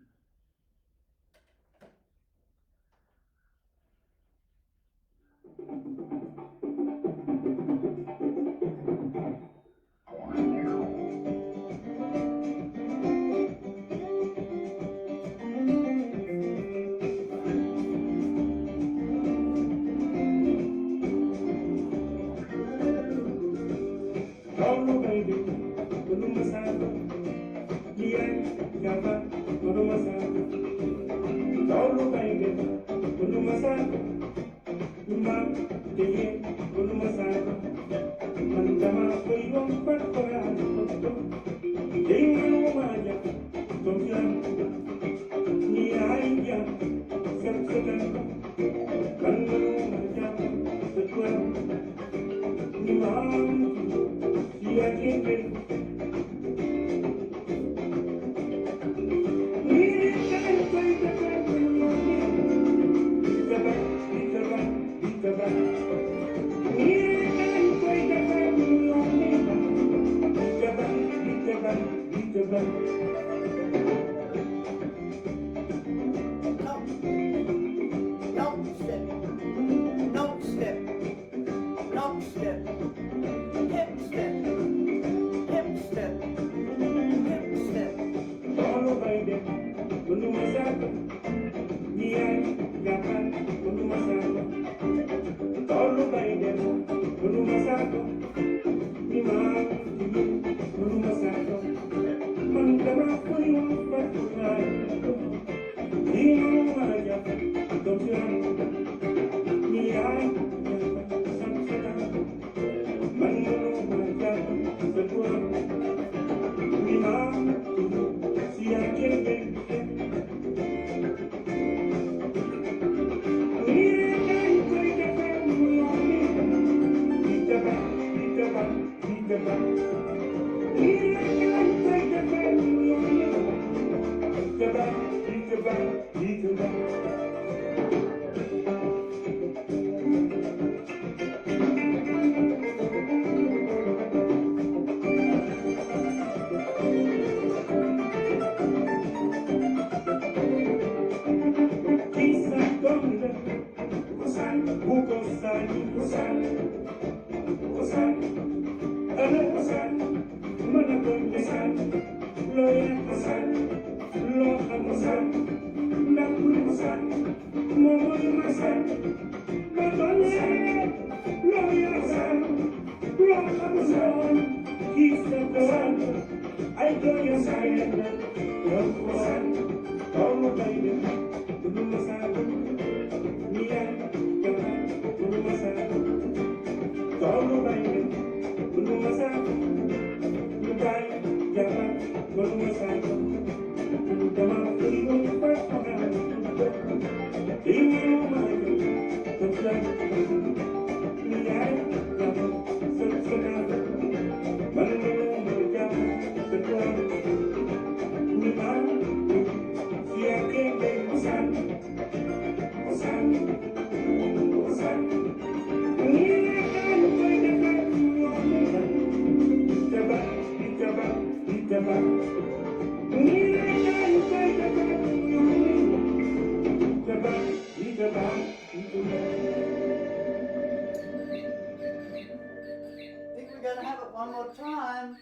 One more time.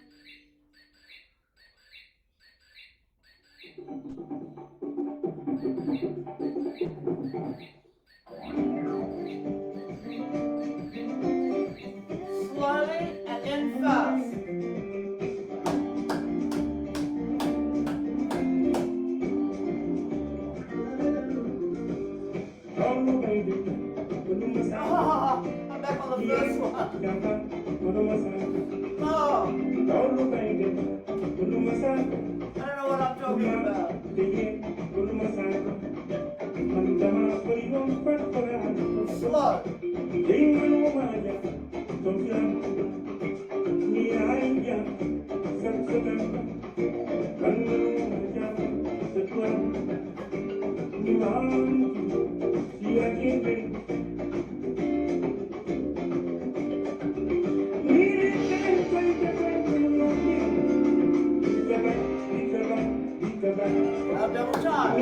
Slowly and then fast. Oh, I'm back on the first one. Oh. I don't know what I'm talking about. Slow. Now double time.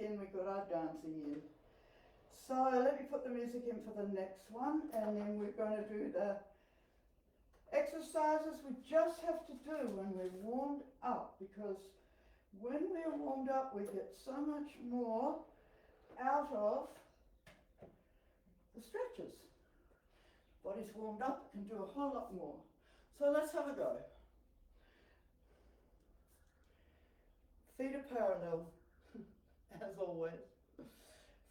We got our dancing in. So let me put the music in for the next one, and then we're going to do the exercises we just have to do when we're warmed up, because when we're warmed up we get so much more out of the stretches. Body's warmed up, can do a whole lot more. So let's have a go. Feet are parallel, as always.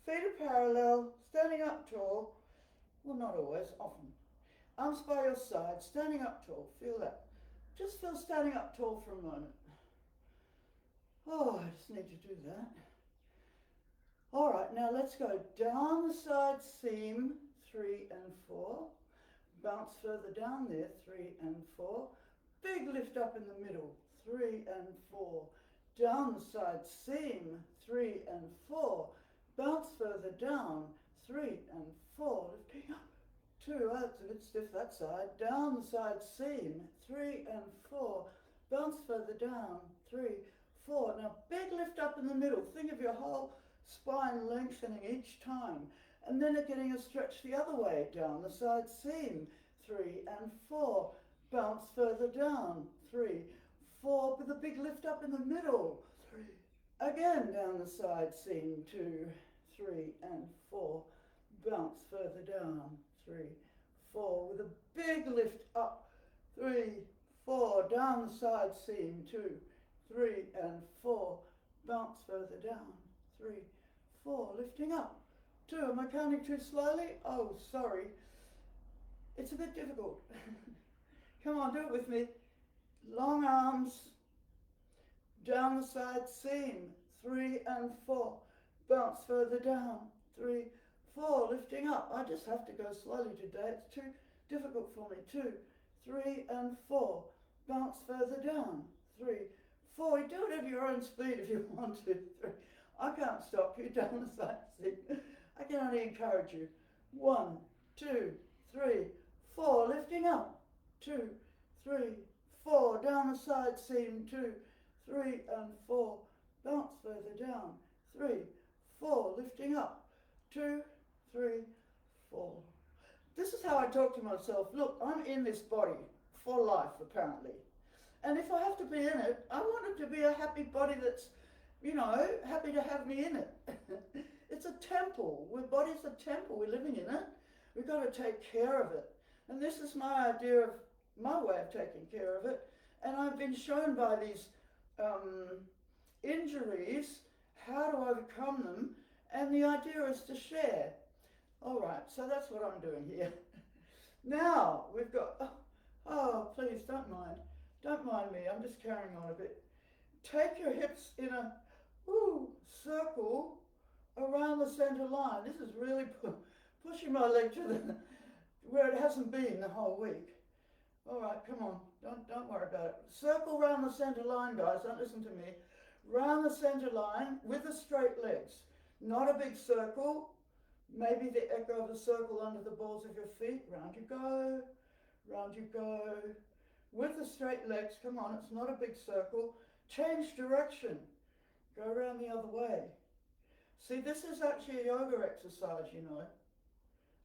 Feet are parallel, standing up tall. Well, not always, often. Arms by your side, standing up tall. Feel that. Just feel standing up tall for a moment. Oh, I just need to do that. All right, now let's go down the side seam, 3 and 4. Bounce further down there, 3 and 4. Big lift up in the middle, 3 and 4. Down the side seam, 3 and 4. Bounce further down, 3 and 4, lifting up, 2, that's a bit stiff that side, down the side seam, 3 and 4, bounce further down, 3, 4, now big lift up in the middle, think of your whole spine lengthening each time, and then getting a stretch the other way, down the side seam, 3 and 4, bounce further down, 3, 4, with a big lift up in the middle, 3, again down the side seam, 2, 3 and 4, bounce further down, 3, 4, with a big lift up, 3, 4, down the side seam, 2, 3 and 4, bounce further down, 3, 4, lifting up, 2, am I counting too slowly? Oh, sorry, it's a bit difficult. Come on, do it with me. Long arms, down the side seam, 3 and 4, bounce further down, 3, 4, lifting up. I just have to go slowly today, it's too difficult for me. 2, 3 and 4, bounce further down, 3, 4, you do it at your own speed if you want to. 3, I can't stop you, down the side seam. I can only encourage you. 1, 2, 3, 4, lifting up, 2, 3, 4, down the side seam, 2, 3 and 4, bounce further down, 3, 4, lifting up, 2, 3, 4. This is how I talk to myself. Look, I'm in this body for life, apparently. And if I have to be in it, I want it to be a happy body that's, you know, happy to have me in it. It's a temple. Our body's a temple. We're living in it. We've got to take care of it. And this is my idea of my way of taking care of it. And I've been shown by these injuries how to overcome them. And the idea is to share. All right, so that's what I'm doing here. Now, we've got, oh, please don't mind. Don't mind me, I'm just carrying on a bit. Take your hips in a circle around the center line. This is really pushing my leg to the, where it hasn't been the whole week. All right, come on, don't worry about it. Circle around the center line, guys, don't listen to me. Round the center line with the straight legs. Not a big circle, maybe the echo of a circle under the balls of your feet. Round you go, round you go. With the straight legs, come on, it's not a big circle. Change direction, go around the other way. See, this is actually a yoga exercise, you know.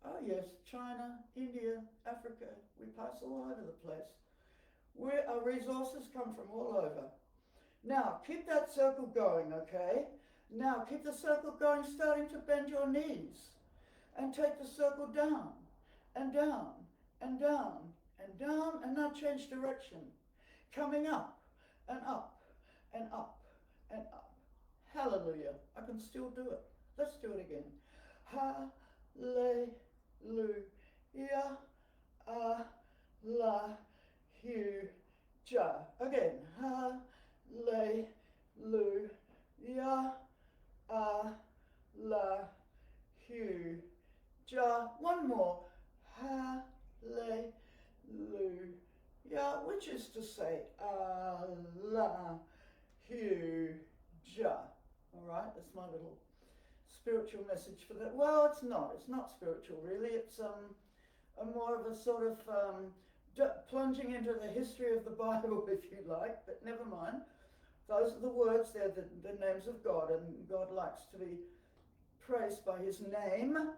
Oh yes, China, India, Africa, we pass all over the place. Our resources come from all over. Now, keep that circle going, okay? Now, keep the circle going, starting to bend your knees. And take the circle down, and down, and down, and down, and now change direction. Coming up, and up, and up, and up. Hallelujah. I can still do it. Let's do it again. Hallelujah. Allah-hu-jah. Again. Hallelujah. Allah-hu-jah. One more. Hallelujah. Which is to say, Allah-hu-jah. All right, that's my little spiritual message for that. Well, it's not spiritual really. It's a more of a sort of plunging into the history of the Bible, if you like, but never mind. Those are the words, they're the names of God, and God likes to be praised by his name.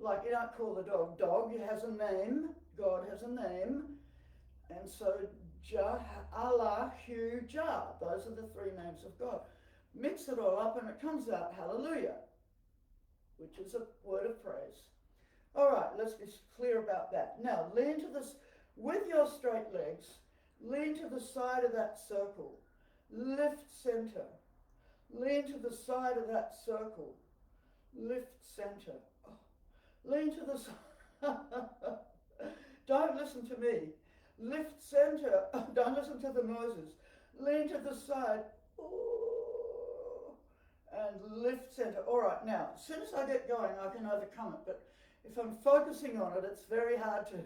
Like, you don't call the dog dog, it has a name. God has a name. And so, Jah, Allah, Hu, Jah, those are the three names of God. Mix it all up and it comes out hallelujah, which is a word of praise. All right, let's be clear about that. Now, lean to this, with your straight legs, lean to the side of that circle. Lift center. Lean to the side of that circle. Lift center. Oh. Lean to the side. Don't listen to me. Lift center. Don't listen to the Moses. Lean to the side. Ooh. And lift center. All right, now, as soon as I get going, I can overcome it. But if I'm focusing on it, it's very hard to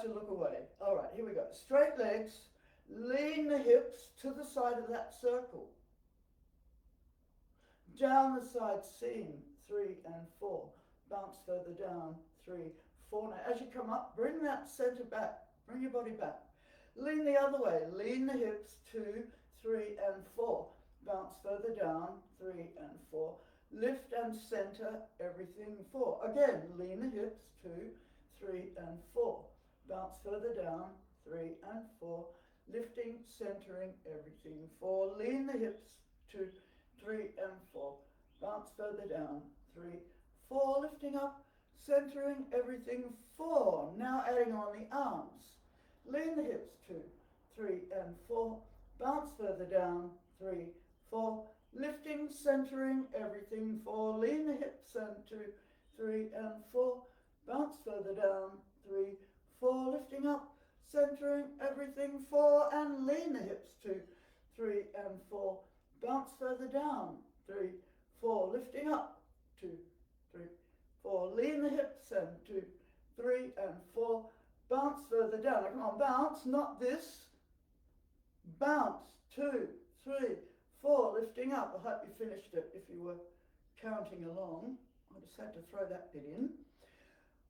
look away. All right, here we go. Straight legs. Lean the hips to the side of that circle. Down the side seam. 3 and 4. Bounce further down, 3, 4. Now as you come up, bring that center back. Bring your body back. Lean the other way. Lean the hips, 2, 3 and 4. Bounce further down, 3 and 4. Lift and center everything, 4. Again, lean the hips, 2, 3 and 4. Bounce further down, 3 and 4. Lifting, centering everything, 4. Lean the hips, 2, 3 and 4. Bounce further down, 3, 4. Lifting up, centering everything, 4. Now adding on the arms. Lean the hips, 2, 3 and 4. Bounce further down, 3, 4. Lifting, centering everything, 4. Lean the hips and 2, 3 and 4. Bounce further down, 3, 4. Lifting up, centering everything, 4. And lean the hips, 2, 3 and 4. Bounce further down, 3, 4. Lifting up, 2, 3, 4. Lean the hips and 2, 3 and 4. Bounce further down. Now come on, bounce, not this. Bounce, 2, 3, 4. Lifting up. I hope you finished it if you were counting along. I just had to throw that bit in.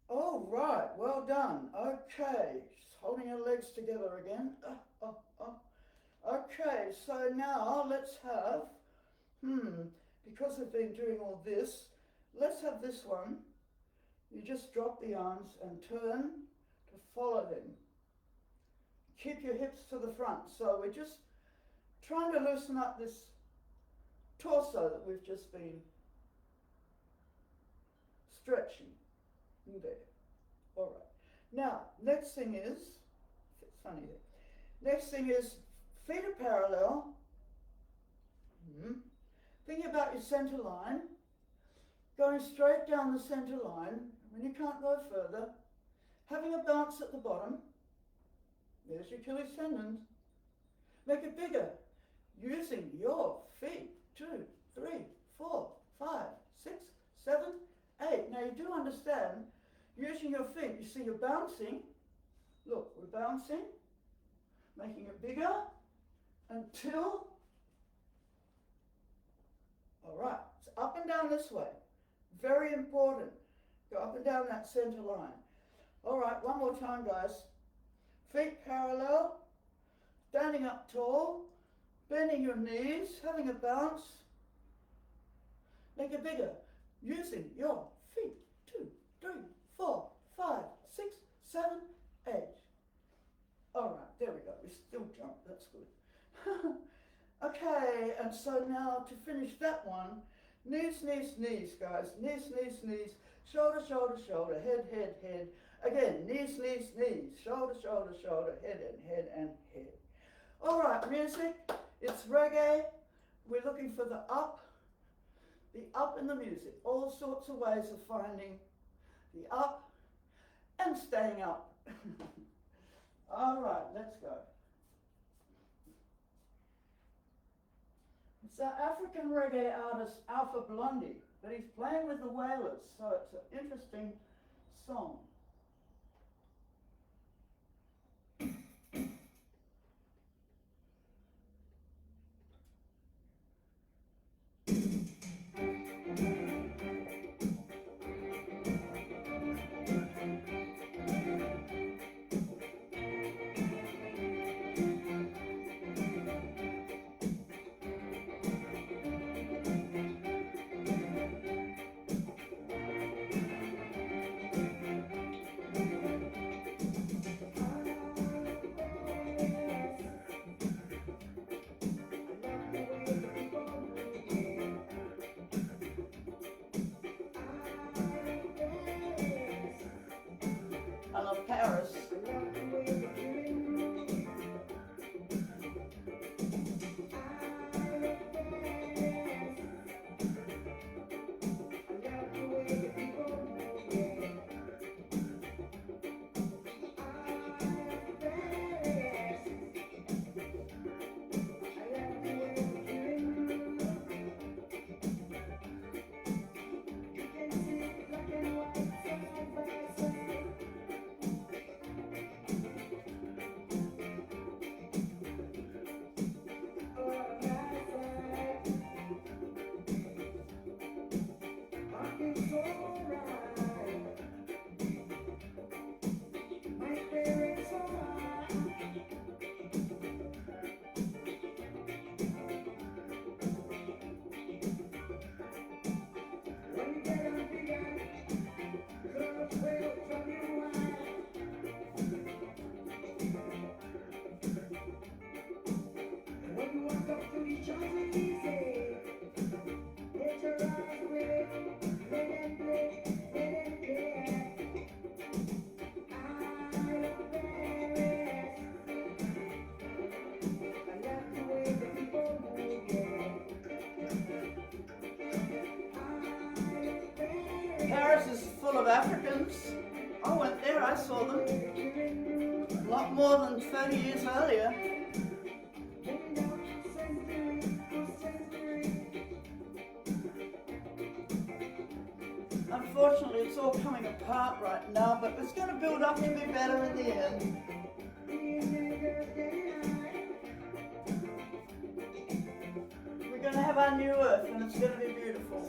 All right, well done. Okay, just holding your legs together again. Okay, so now let's have, because we've been doing all this, let's have this one. You just drop the arms and turn to follow them. Keep your hips to the front. So we're just trying to loosen up this torso that we've just been stretching. There. All right. Now, next thing is, it's funny there. Next thing is feet are parallel. Thinking about your center line. Going straight down the center line. When you can't go further. Having a bounce at the bottom. There's your Achilles tendons. Make it bigger. Using your feet. 2, 3, 4, 5, 6, 7, 8. Now you do understand, using your feet, you see you're bouncing. Look, we're bouncing. Making it bigger until, all right, it's up and down this way. Very important. Go up and down that center line. All right, one more time, guys. Feet parallel, standing up tall, bending your knees, having a bounce. Make it bigger, using your feet. 2, 3, 4, 5, 6, 7, 8. All right, there we go. We still jump. That's good. Okay, and so now to finish that one, knees, knees, knees, guys. Knees, knees, knees. Shoulder, shoulder, shoulder. Head, head, head. Again, knees, knees, knees. Shoulder, shoulder, shoulder. Head and head and head. All right, music. It's reggae. We're looking for the up in the music. All sorts of ways of finding the up and staying up. All right, let's go. It's an African reggae artist, Alpha Blondy, but he's playing with the Wailers, so it's an interesting song. I love Paris. I went there, I saw them a lot more than 30 years earlier. Unfortunately, it's all coming apart right now, but it's going to build up to be better in the end. We're going to have our new earth, and it's going to be beautiful.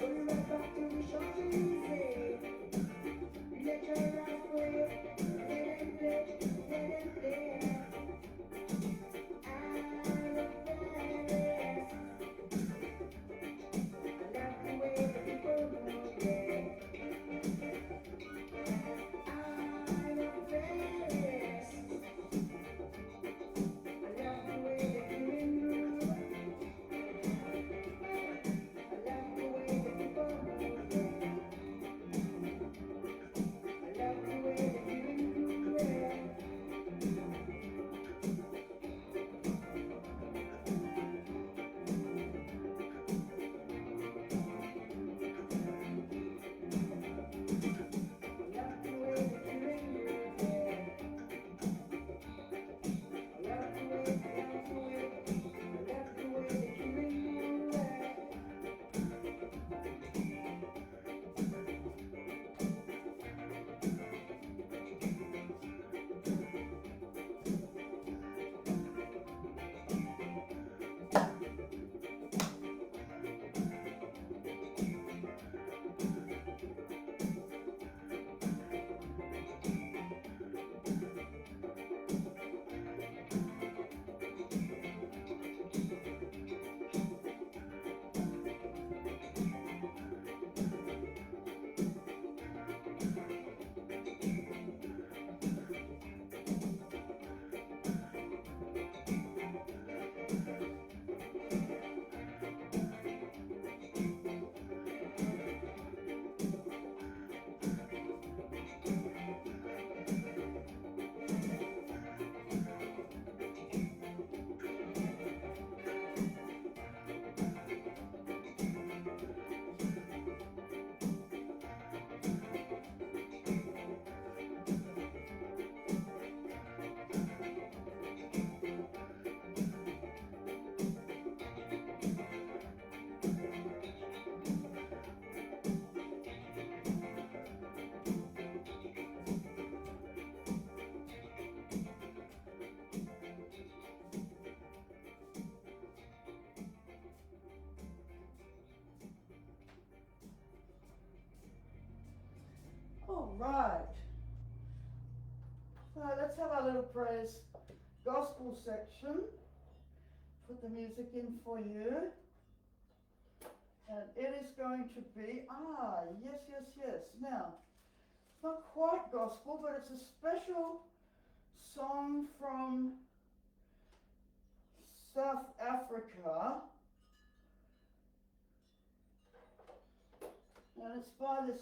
All right. So let's have our little praise gospel section. Put the music in for you. And it is going to be, yes. Now, it's not quite gospel, but it's a special song from South Africa. And it's by this,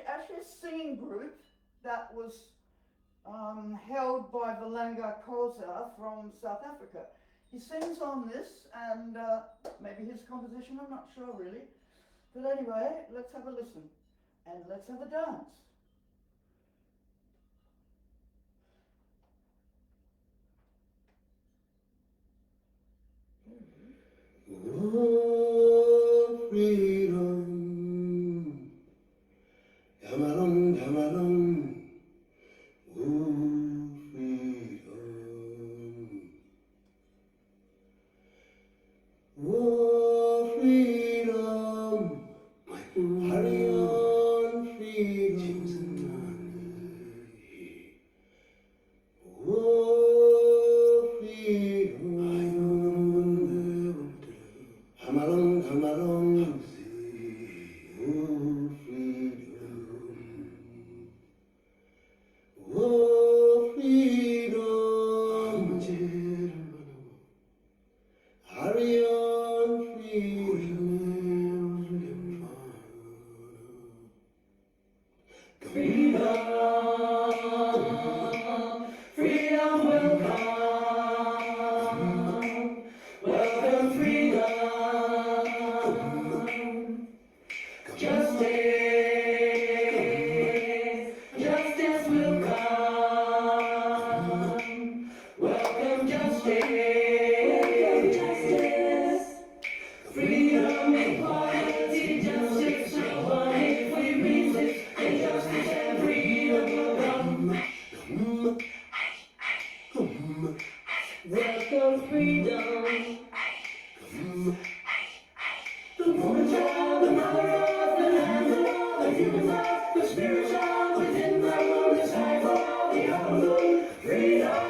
actually a singing group that was held by Valanga Koza from South Africa. He sings on this, and maybe his composition, I'm not sure really. But anyway, let's have a listen, and let's have a dance. Oh, freedom, yamalong, yamalong, oh, freedom, oh, freedom, hurry on, freedom, oh, freedom, hamalong, hamalong, oh, freedom, oh, freedom, hurry on, freedom, freedom, freedom will come, welcome freedom, justice freedom. The woman child, the mother of the land, the law, the human life, the spirit child within my womb, the sign for all the unknown. Freedom.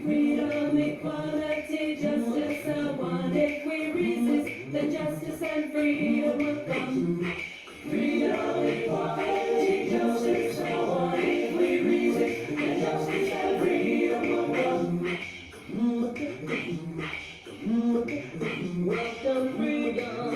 Freedom, equality, justice, I want. If we resist, then justice and freedom will come. Freedom, equality, justice, I want. If we resist, then justice and freedom will come. Welcome, freedom.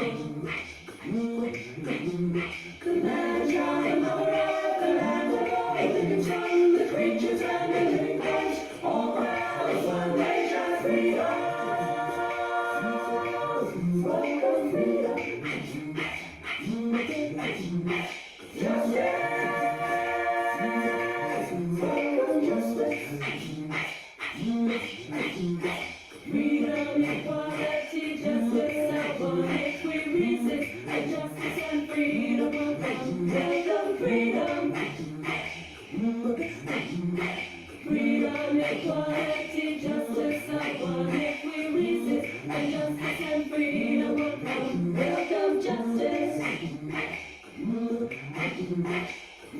The man child, the mother of the land, the law, the living son, the creatures and the living Christ, all proud as one nation, freedom. Welcome, freedom. Justice. Welcome, justice. Freedom, equality, justice, I want. If we resist, and justice and freedom will come. Welcome, freedom. Freedom, equality, justice, I want. If we resist, and justice and freedom will come. Welcome, justice.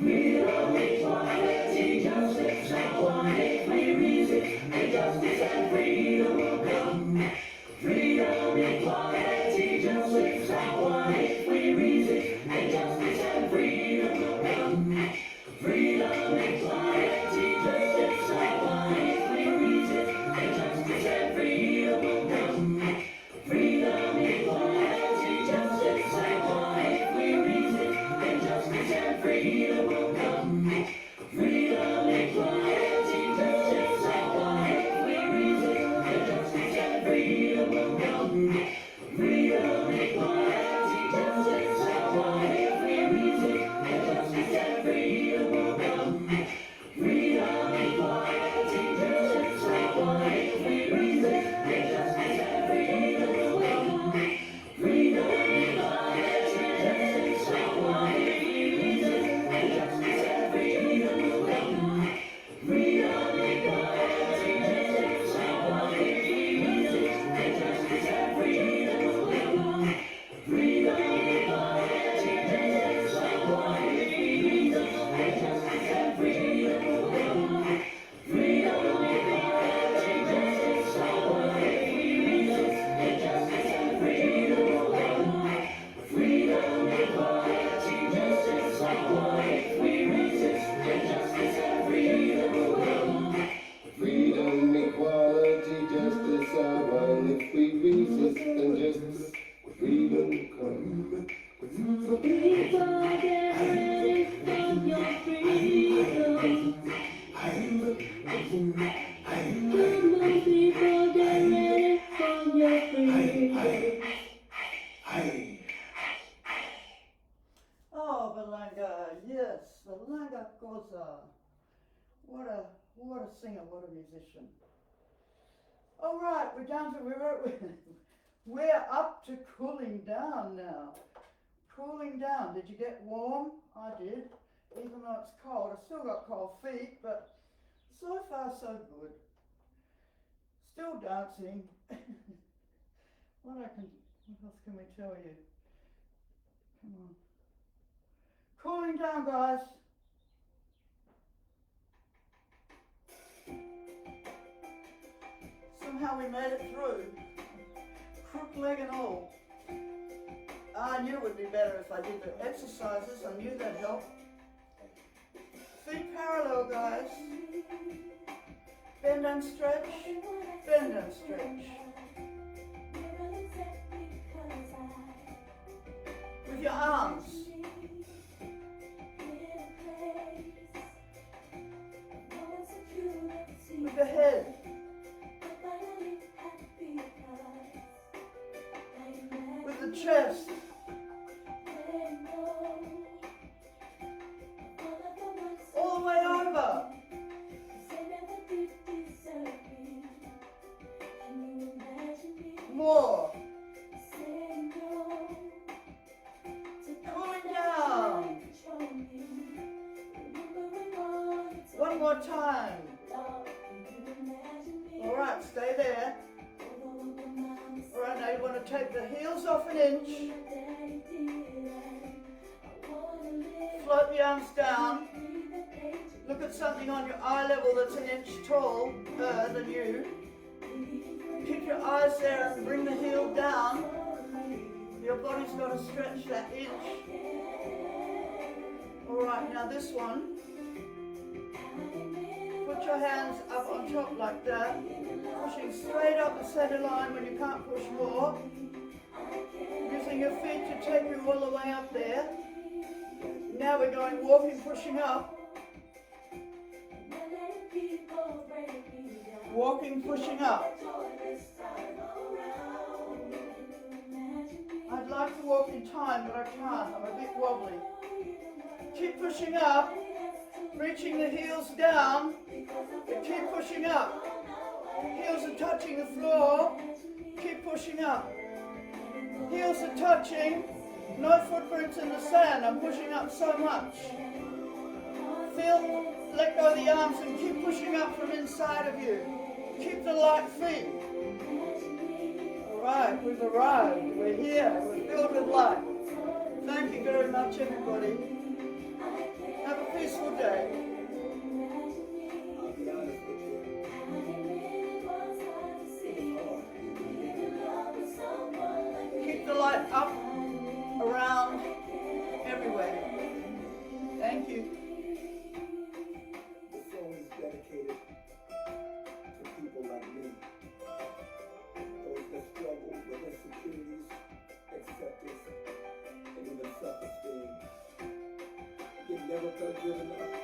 Freedom, equality, justice, I want. If we resist, and justice and freedom will come. Freedom, equality, justice, I want. If we resist, and justice and freedom will come. Freedom, equality, justice, I want. If we resist, and justice and freedom will come. Freedom, equality, justice, I want. If we resist, and justice and freedom will come. Freedom, equality, justice, I want. If we resist, and justice and freedom will come. Freedom, equality, justice, I want. If we resist, and justice and freedom will come. Freedom, equality, justice, I want. If we resist, and justice and freedom will come. Freedom, equality, justice, I want. If we resist, and justice and freedom will come. Freedom, equality, justice, I want. If we resist, and justice and freedom will come. Freedom, equality, justice, I want. If we resist, and justice and freedom will come. Freedom, equality, justice, I want. If we resist, and justice and freedom will come. Freedom, equality, justice, I want. If we resist, and justice and freedom will come. Freedom, equality, justice, I want. If we resist, then justice, freedom come. So people get ready for your freedom. Come on, people get ready for your freedom. Oh, Belanga, yes, Belanga Koza. What a singer, what a musician. All right, we're up to cooling down now. Cooling down. Did you get warm? I did. Even though it's cold, I still got cold feet, but so far so good. Still dancing. What else can we tell you? Come on. Cooling down, guys. Somehow we made it through. Crook leg and all. I knew it would be better if I did the exercises. I knew that'd help. Feet parallel, guys. Bend and stretch. Bend and stretch. With your arms. With the head. With the chest. All the way over. more. Cooling down. One more time. All right, stay there. All right, now you want to take the heels off an inch. Float the arms down. Look at something on your eye level that's an inch taller than you. Keep your eyes there and bring the heel down. Your body's got to stretch that inch. All right, now this one. Put your hands up on top like that. Pushing straight up the center line when you can't push more. Using your feet to take you all the way up there. Now we're going walking, pushing up. Walking, pushing up. I'd like to walk in time, but I can't. I'm a bit wobbly. Keep pushing up. Reaching the heels down. But keep pushing up. Heels are touching the floor. Keep pushing up. Heels are touching. No footprints in the sand. I'm pushing up so much. Feel, let go of the arms and keep pushing up from inside of you. Keep the light feet. All right, we've arrived. We're here. We're filled with light. Thank you very much, everybody. Have a peaceful day. I'll be honest with you. Keep the light up, around, everywhere. Thank you. This song is dedicated to people like me. Those that struggle with insecurities, acceptance, and even self-esteem. You never felt good enough.